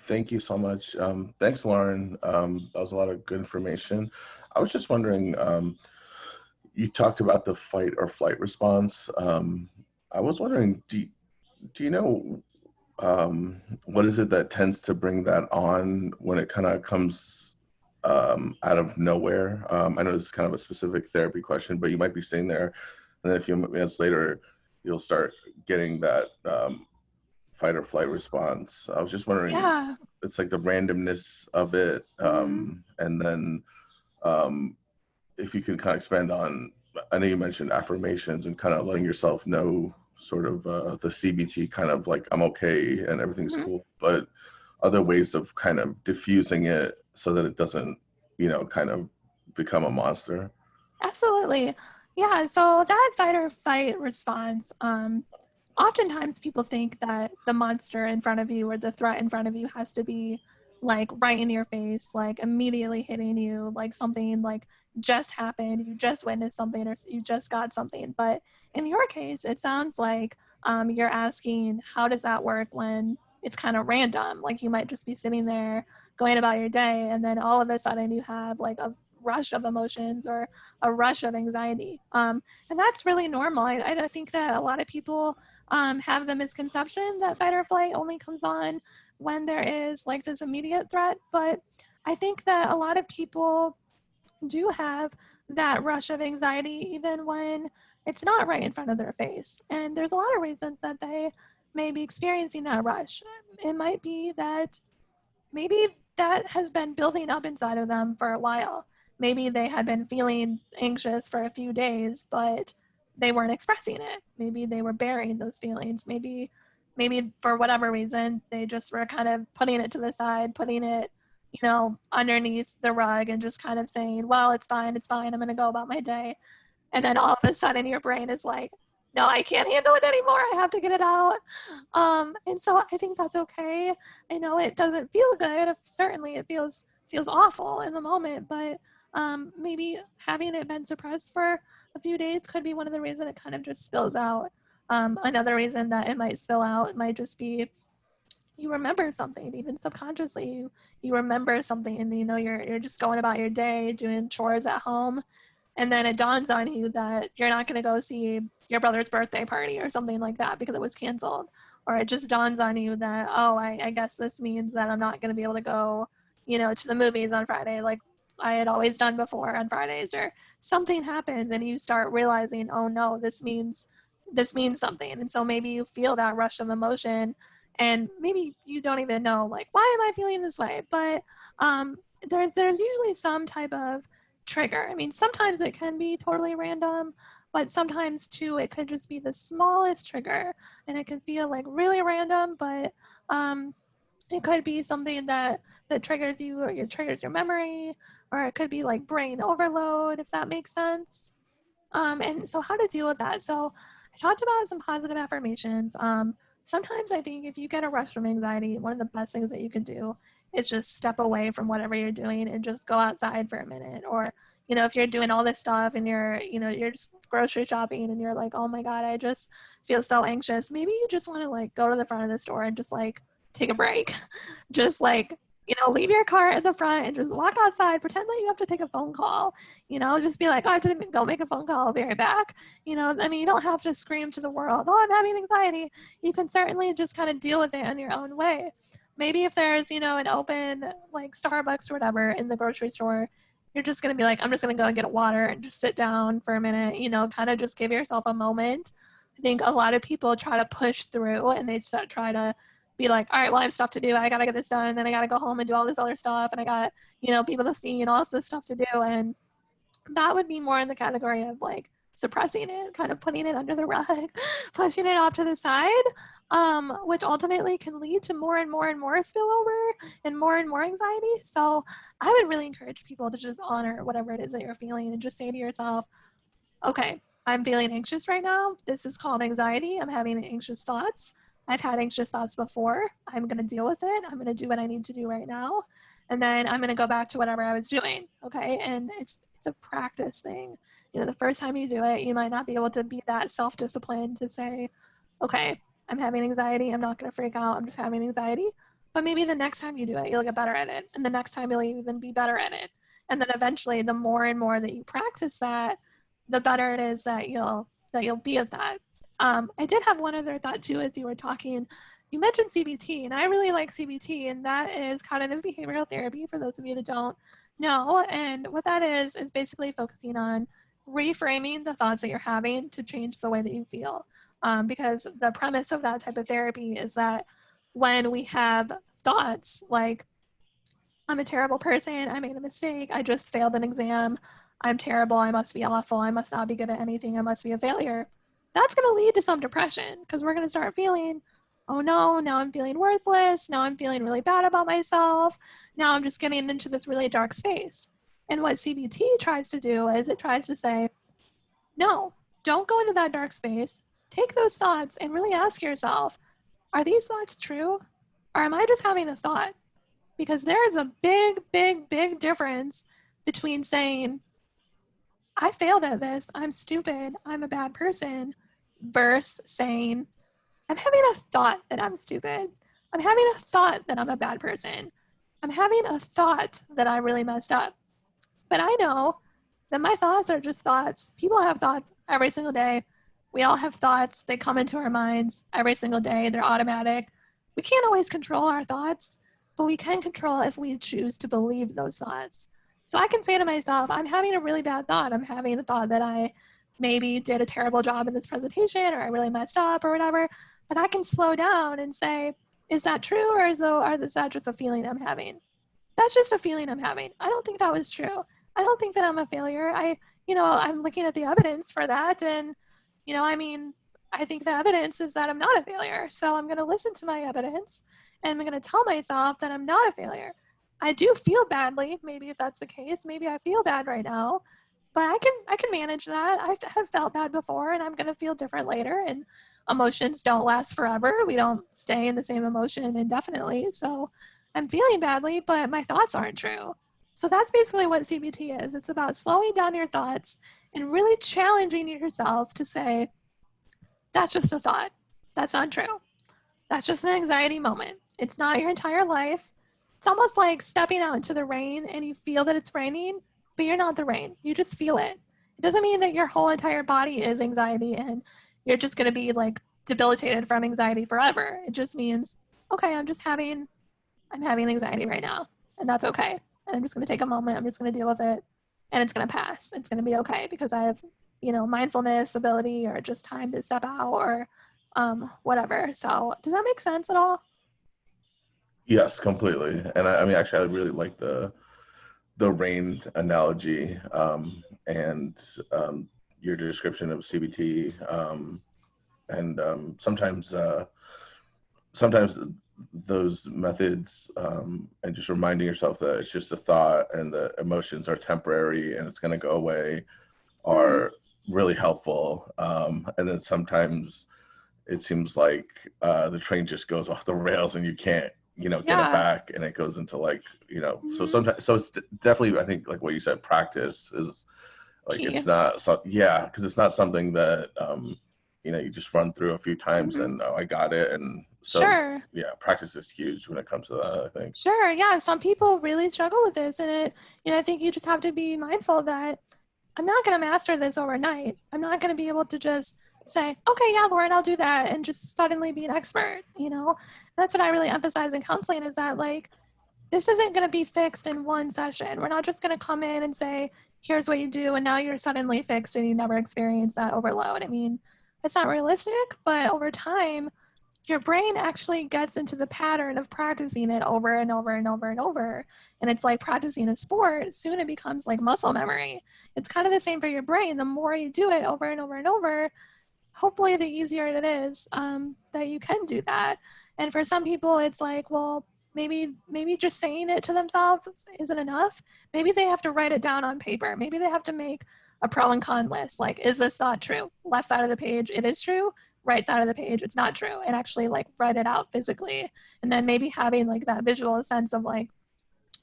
Thank you so much. Thanks, Lauren. That was a lot of good information. I was just wondering, you talked about the fight or flight response. I was wondering, do you know what is it that tends to bring that on when it kind of comes out of nowhere? I know this is kind of a specific therapy question, but you might be sitting there and then a few minutes later, you'll start getting that fight or flight response. I was just wondering, it's like the randomness of it. And then if you can kind of expand on, I know you mentioned affirmations and kind of letting yourself know sort of the CBT kind of like, I'm okay and everything's cool, but other ways of kind of diffusing it so that it doesn't, you know, kind of become a monster. Absolutely. Yeah, so that fight or flight response, oftentimes people think that the monster in front of you or the threat in front of you has to be like right in your face, like immediately hitting you, like something like just happened, you just witnessed something or you just got something. But in your case, it sounds like you're asking, how does that work when it's kind of random? Like you might just be sitting there going about your day and then all of a sudden you have like a rush of emotions or a rush of anxiety. And that's really normal. I think that a lot of people have the misconception that fight or flight only comes on when there is like this immediate threat. But I think that a lot of people do have that rush of anxiety even when it's not right in front of their face. And there's a lot of reasons that they may be experiencing that rush. It might be that maybe that has been building up inside of them for a while. Maybe they had been feeling anxious for a few days, but they weren't expressing it. Maybe they were burying those feelings. Maybe for whatever reason, they just were kind of putting it to the side, putting it, you know, underneath the rug and just kind of saying, well, it's fine, I'm going to go about my day. And then all of a sudden your brain is like, no, I can't handle it anymore. I have to get it out. And so I think that's okay. I know it doesn't feel good. Certainly it feels awful in the moment, but maybe having it been suppressed for a few days could be one of the reasons it kind of just spills out. Another reason that it might spill out, it might just be you remember something, even subconsciously, you remember something and you know you're just going about your day doing chores at home. And then it dawns on you that you're not going to go see your brother's birthday party or something like that because it was canceled. Or it just dawns on you that, oh, I guess this means that I'm not going to be able to go, you know, to the movies on Friday like I had always done before on Fridays. Or something happens and you start realizing, oh no, this means something. And so maybe you feel that rush of emotion and maybe you don't even know, like, why am I feeling this way? But there's usually some type of trigger. I mean, sometimes it can be totally random, but sometimes too, it could just be the smallest trigger and it can feel like really random, but it could be something that triggers you or it triggers your memory, or it could be like brain overload, if that makes sense. And so how to deal with that. So I talked about some positive affirmations. sometimes I think if you get a rush from anxiety, one of the best things that you can do is just step away from whatever you're doing and just go outside for a minute. Or, if you're doing all this stuff and you're just grocery shopping and you're like, oh my God, I just feel so anxious. Maybe you just want to like go to the front of the store and just like take a break. Just like, leave your car at the front and just walk outside, pretend like you have to take a phone call, just be like, oh, I have to go make a phone call, I'll be right back. You don't have to scream to the world, oh, I'm having anxiety. You can certainly just kind of deal with it in your own way. Maybe if there's, an open like Starbucks or whatever in the grocery store, you're just going to be like, I'm just going to go and get a water and just sit down for a minute, kind of just give yourself a moment. I think a lot of people try to push through and they just try to be like, all right, well, I have stuff to do. I got to get this done. And then I got to go home and do all this other stuff. And I got, people to see and all this stuff to do. And that would be more in the category of like suppressing it, kind of putting it under the rug, pushing it off to the side, which ultimately can lead to more and more and more spillover and more anxiety. So I would really encourage people to just honor whatever it is that you're feeling and just say to yourself, okay, I'm feeling anxious right now. This is called anxiety. I'm having anxious thoughts. I've had anxious thoughts before. I'm going to deal with it. I'm going to do what I need to do right now. And then I'm going to go back to whatever I was doing. Okay. And it's a practice thing. The first time you do it, you might not be able to be that self-disciplined to say, okay, I'm having anxiety. I'm not going to freak out. I'm just having anxiety. But maybe the next time you do it, you'll get better at it. And the next time you'll even be better at it. And then eventually the more and more that you practice that, the better it is that you'll be at that. I did have one other thought too as you were talking. You mentioned CBT, and I really like CBT, and that is cognitive behavioral therapy for those of you that don't know. And what that is basically focusing on reframing the thoughts that you're having to change the way that you feel. Because the premise of that type of therapy is that when we have thoughts like, I'm a terrible person, I made a mistake, I just failed an exam, I'm terrible, I must be awful, I must not be good at anything, I must be a failure, that's going to lead to some depression because we're going to start feeling, oh no, now I'm feeling worthless, now I'm feeling really bad about myself, now I'm just getting into this really dark space. And what CBT tries to do is it tries to say, no, don't go into that dark space, take those thoughts and really ask yourself, are these thoughts true? Or am I just having a thought? Because there is a big difference between saying, I failed at this, I'm stupid, I'm a bad person, versus saying, I'm having a thought that I'm stupid. I'm having a thought that I'm a bad person. I'm having a thought that I really messed up. But I know that my thoughts are just thoughts. People have thoughts every single day. We all have thoughts. They come into our minds every single day. They're automatic. We can't always control our thoughts, but we can control if we choose to believe those thoughts. So I can say to myself, I'm having a really bad thought. I'm having the thought that I maybe did a terrible job in this presentation or I really messed up or whatever. But I can slow down and say, is that true or is that just a feeling I'm having? That's just a feeling I'm having. I don't think that was true. I don't think that I'm a failure. I'm looking at the evidence for that. And, I think the evidence is that I'm not a failure. So I'm going to listen to my evidence and I'm going to tell myself that I'm not a failure. I do feel badly. Maybe if that's the case, maybe I feel bad right now, but I can manage that. I have felt bad before and I'm going to feel different later, and emotions don't last forever. We don't stay in the same emotion indefinitely. So I'm feeling badly, but my thoughts aren't true. So that's basically what CBT is. It's about slowing down your thoughts and really challenging yourself to say, that's just a thought. That's not true. That's just an anxiety moment. It's not your entire life. It's almost like stepping out into the rain and you feel that it's raining, but you're not the rain. You just feel it. It doesn't mean that your whole entire body is anxiety and you're just going to be like debilitated from anxiety forever. It just means, okay, I'm having anxiety right now, and that's okay. And I'm just going to take a moment. I'm just going to deal with it, and it's going to pass. It's going to be okay because I have, mindfulness ability or just time to step out or whatever. So does that make sense at all? Yes, completely. And I mean, actually, I really like the rain analogy, and your description of CBT, and sometimes those methods, and just reminding yourself that it's just a thought and the emotions are temporary and it's going to go away, are really helpful. And then sometimes it seems like the train just goes off the rails and you can't, get it Yeah. back, and it goes into like, so Mhm. sometimes, so it's definitely, I think, like what you said, practice is like, Key. it's not, so yeah, because it's not something that, you just run through a few times Mhm. and, oh, I got it. And so, Sure. yeah, practice is huge when it comes to that, I think. Sure. Yeah. Some people really struggle with this. And I think you just have to be mindful that I'm not going to master this overnight. I'm not going to be able to just say, okay, yeah, Lauren, I'll do that, and just suddenly be an expert. That's what I really emphasize in counseling, is that like, this isn't going to be fixed in one session. We're not just going to come in and say, here's what you do, and now you're suddenly fixed and you never experienced that overload. I mean, it's not realistic, but over time, your brain actually gets into the pattern of practicing it over and over and over and over. And it's like practicing a sport. Soon it becomes like muscle memory. It's kind of the same for your brain. The more you do it over and over and over, hopefully the easier it is that you can do that. And for some people, it's like, well, maybe just saying it to themselves isn't enough. Maybe they have to write it down on paper. Maybe they have to make a pro and con list. Like, is this thought true? Left side of the page, it is true. Right side of the page, it's not true. And actually like write it out physically. And then maybe having like that visual sense of like,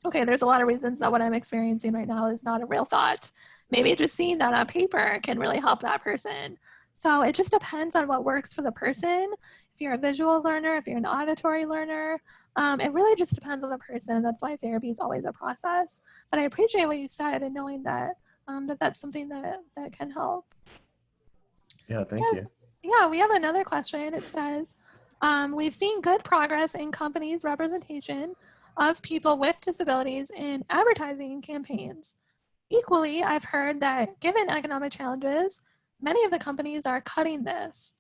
okay, there's a lot of reasons that what I'm experiencing right now is not a real thought. Maybe just seeing that on paper can really help that person. So it just depends on what works for the person. If you're a visual learner, if you're an auditory learner, it really just depends on the person. That's why therapy is always a process. But I appreciate what you said, and knowing that that's something that can help. Yeah, thank you. Yeah, we have another question. It says, we've seen good progress in companies' representation of people with disabilities in advertising campaigns. Equally, I've heard that given economic challenges, many of the companies are cutting this.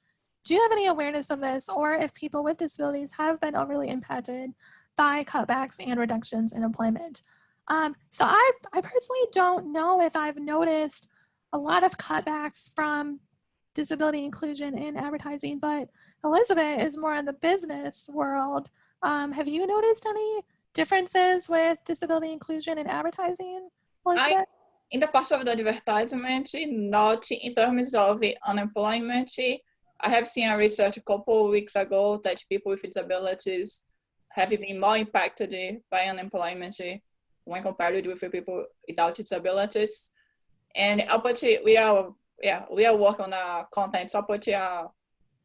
Do you have any awareness of this, or if people with disabilities have been overly impacted by cutbacks and reductions in employment? So I personally don't know if I've noticed a lot of cutbacks from disability inclusion in advertising, but Elizabeth is more in the business world. Have you noticed any differences with disability inclusion in advertising, Elizabeth? In the part of the advertisement, not in terms of unemployment, I have seen a research a couple of weeks ago that people with disabilities have been more impacted by unemployment when compared with people without disabilities. And we are working on a content. So I'll put a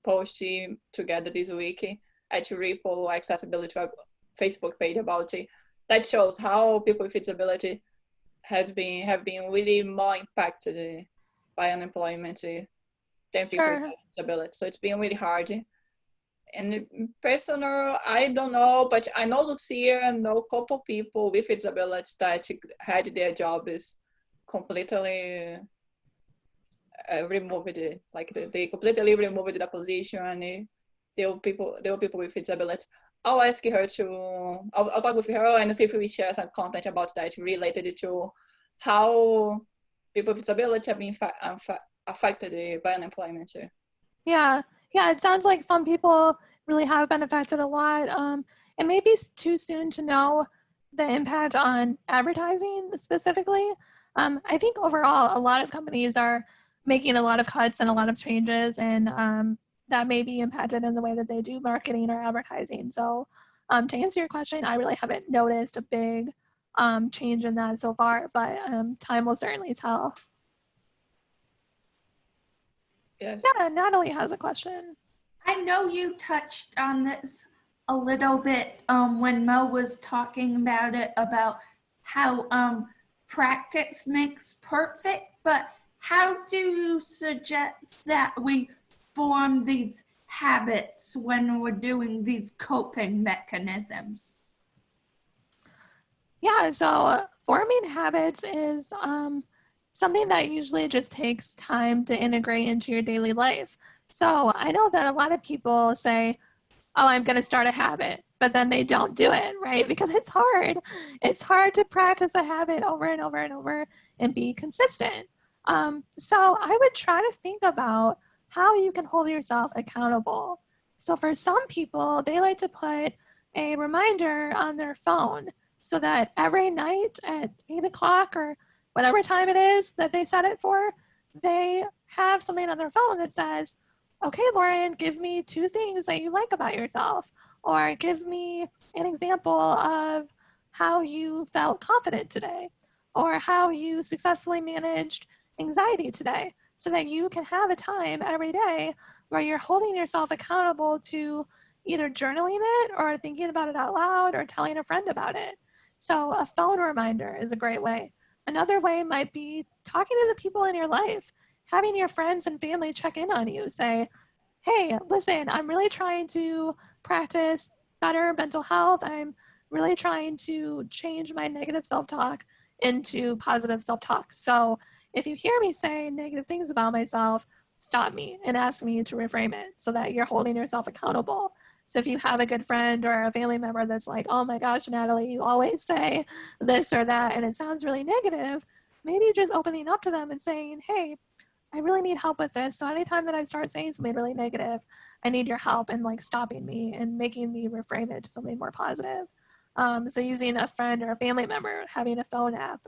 post together this week at Ripple Accessibility Facebook page about it. That shows how people with disability have been really more impacted by unemployment than people with disabilities. So it's been really hard. And personal, I don't know, but I know Lucia, know a couple people with disabilities that had their jobs completely removed. Like they completely removed the position, and there were people with disabilities. I'll ask her I'll talk with her and see if we share some content about that related to how people with disability have been affected by unemployment. Yeah, it sounds like some people really have been affected a lot. It may be too soon to know the impact on advertising specifically. I think overall, a lot of companies are making a lot of cuts and a lot of changes, and that may be impacted in the way that they do marketing or advertising. So to answer your question, I really haven't noticed a big change in that so far, but time will certainly tell. Yes. Yeah, Natalie has a question. I know you touched on this a little bit when Mo was talking about it, about how practice makes perfect, but how do you suggest that we form these habits when we're doing these coping mechanisms? Yeah, so forming habits is something that usually just takes time to integrate into your daily life. So I know that a lot of people say, oh, I'm going to start a habit, but then they don't do it, right? Because it's hard. It's hard to practice a habit over and over and over and be consistent. So I would try to think about how you can hold yourself accountable. So for some people, they like to put a reminder on their phone so that every night at 8 o'clock or whatever time it is that they set it for, they have something on their phone that says, okay, Lauren, give me 2 things that you like about yourself, or give me an example of how you felt confident today, or how you successfully managed anxiety today, so that you can have a time every day where you're holding yourself accountable to either journaling it or thinking about it out loud or telling a friend about it. So a phone reminder is a great way. Another way might be talking to the people in your life, having your friends and family check in on you, say, hey, listen, I'm really trying to practice better mental health. I'm really trying to change my negative self-talk into positive self-talk. So if you hear me say negative things about myself, stop me and ask me to reframe it so that you're holding yourself accountable. So if you have a good friend or a family member that's like, oh my gosh, Natalie, you always say this or that, and it sounds really negative, maybe just opening up to them and saying, hey, I really need help with this. So anytime that I start saying something really negative, I need your help in like stopping me and making me reframe it to something more positive. So using a friend or a family member, having a phone app.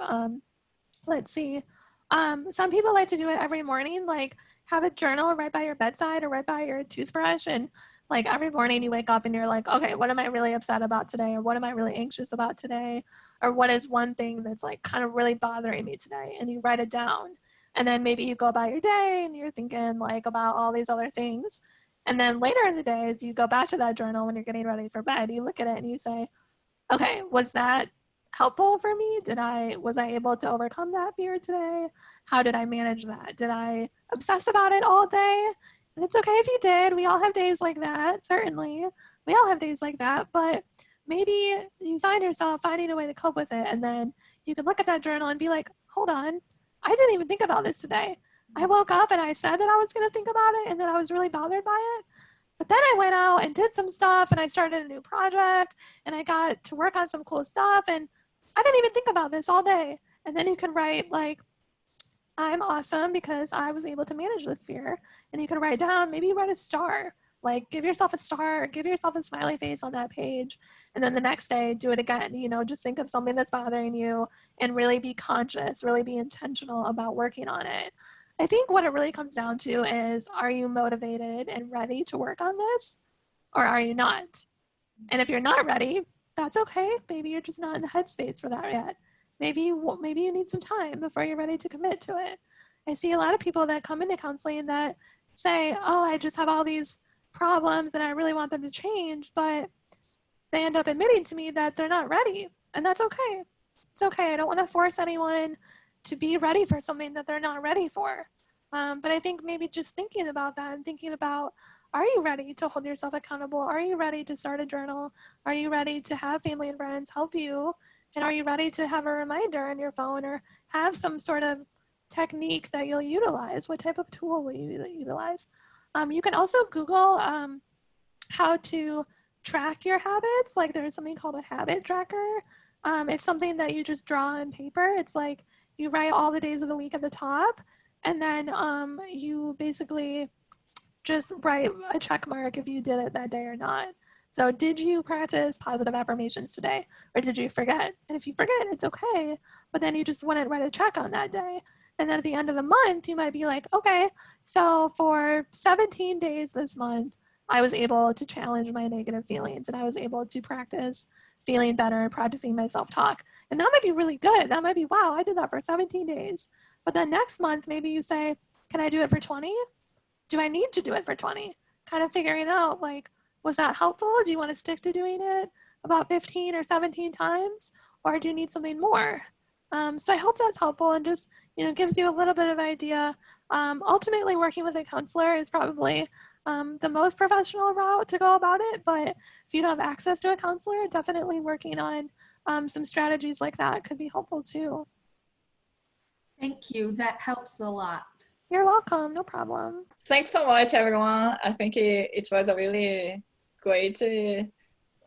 Let's see. Some people like to do it every morning, like have a journal right by your bedside or right by your toothbrush. And like every morning you wake up and you're like, okay, what am I really upset about today? Or what am I really anxious about today? Or what is one thing that's like kind of really bothering me today? And you write it down. And then maybe you go about your day and you're thinking like about all these other things. And then later in the day, as you go back to that journal when you're getting ready for bed, you look at it and you say, okay, was that helpful for me? Was I able to overcome that fear today? How did I manage that? Did I obsess about it all day? And it's okay if you did. We all have days like that, certainly. We all have days like that, but maybe you find yourself finding a way to cope with it. And then you can look at that journal and be like, hold on, I didn't even think about this today. I woke up and I said that I was going to think about it and that I was really bothered by it. But then I went out and did some stuff and I started a new project and I got to work on some cool stuff and I didn't even think about this all day. And then you can write like, I'm awesome because I was able to manage this fear. And you can write down, maybe write a star, like give yourself a star, give yourself a smiley face on that page. And then the next day, do it again. Just think of something that's bothering you and really be conscious, really be intentional about working on it. I think what it really comes down to is, are you motivated and ready to work on this or are you not? And if you're not ready, that's okay. Maybe you're just not in the headspace for that yet. Maybe you need some time before you're ready to commit to it. I see a lot of people that come into counseling that say, oh, I just have all these problems and I really want them to change, but they end up admitting to me that they're not ready. And that's okay. It's okay. I don't want to force anyone to be ready for something that they're not ready for. But I think maybe just thinking about that and thinking about, are you ready to hold yourself accountable? Are you ready to start a journal? Are you ready to have family and friends help you? And are you ready to have a reminder on your phone or have some sort of technique that you'll utilize? What type of tool will you utilize? You can also Google how to track your habits. Like there's something called a habit tracker. It's something that you just draw on paper. It's like you write all the days of the week at the top, and then you basically just write a check mark if you did it that day or not. So did you practice positive affirmations today, or did you forget? And if you forget, it's okay, but then you just wouldn't write a check on that day. And then at the end of the month, you might be like, okay, so for 17 days this month, I was able to challenge my negative feelings and I was able to practice feeling better and practicing my self-talk. And that might be really good. That might be, wow, I did that for 17 days. But then next month, maybe you say, can I do it for 20? Do I need to do it for 20? Kind of figuring out like, was that helpful? Do you want to stick to doing it about 15 or 17 times? Or do you need something more? So I hope that's helpful and just, gives you a little bit of idea. Ultimately, working with a counselor is probably the most professional route to go about it. But if you don't have access to a counselor, definitely working on some strategies like that could be helpful too. Thank you. That helps a lot. You're welcome. No problem. Thanks so much, everyone. I think it was a really great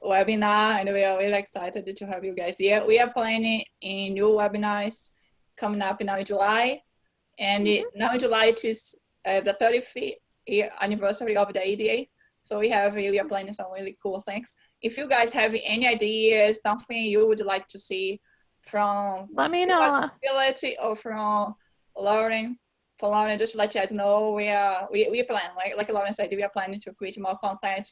webinar, and we are really excited to have you guys here. We are planning in new webinars coming up now in July. And now in July, it is the 35th year anniversary of the ADA. So we are planning some really cool things. If you guys have any ideas, something you would like to see from let me know. Disability or from Lauren, for Lauren, just to let you guys know, we plan, like Lauren said, we are planning to create more content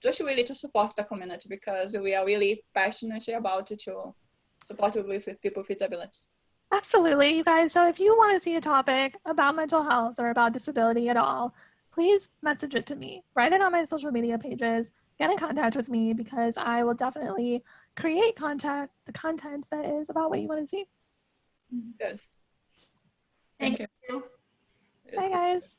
just really to support the community, because we are really passionate about it, to support with people with disabilities. Absolutely, you guys. So if you want to see a topic about mental health or about disability at all, please message it to me. Write it on my social media pages. Get in contact with me, because I will definitely create the content that is about what you want to see. Yes. Thank you. Bye, guys.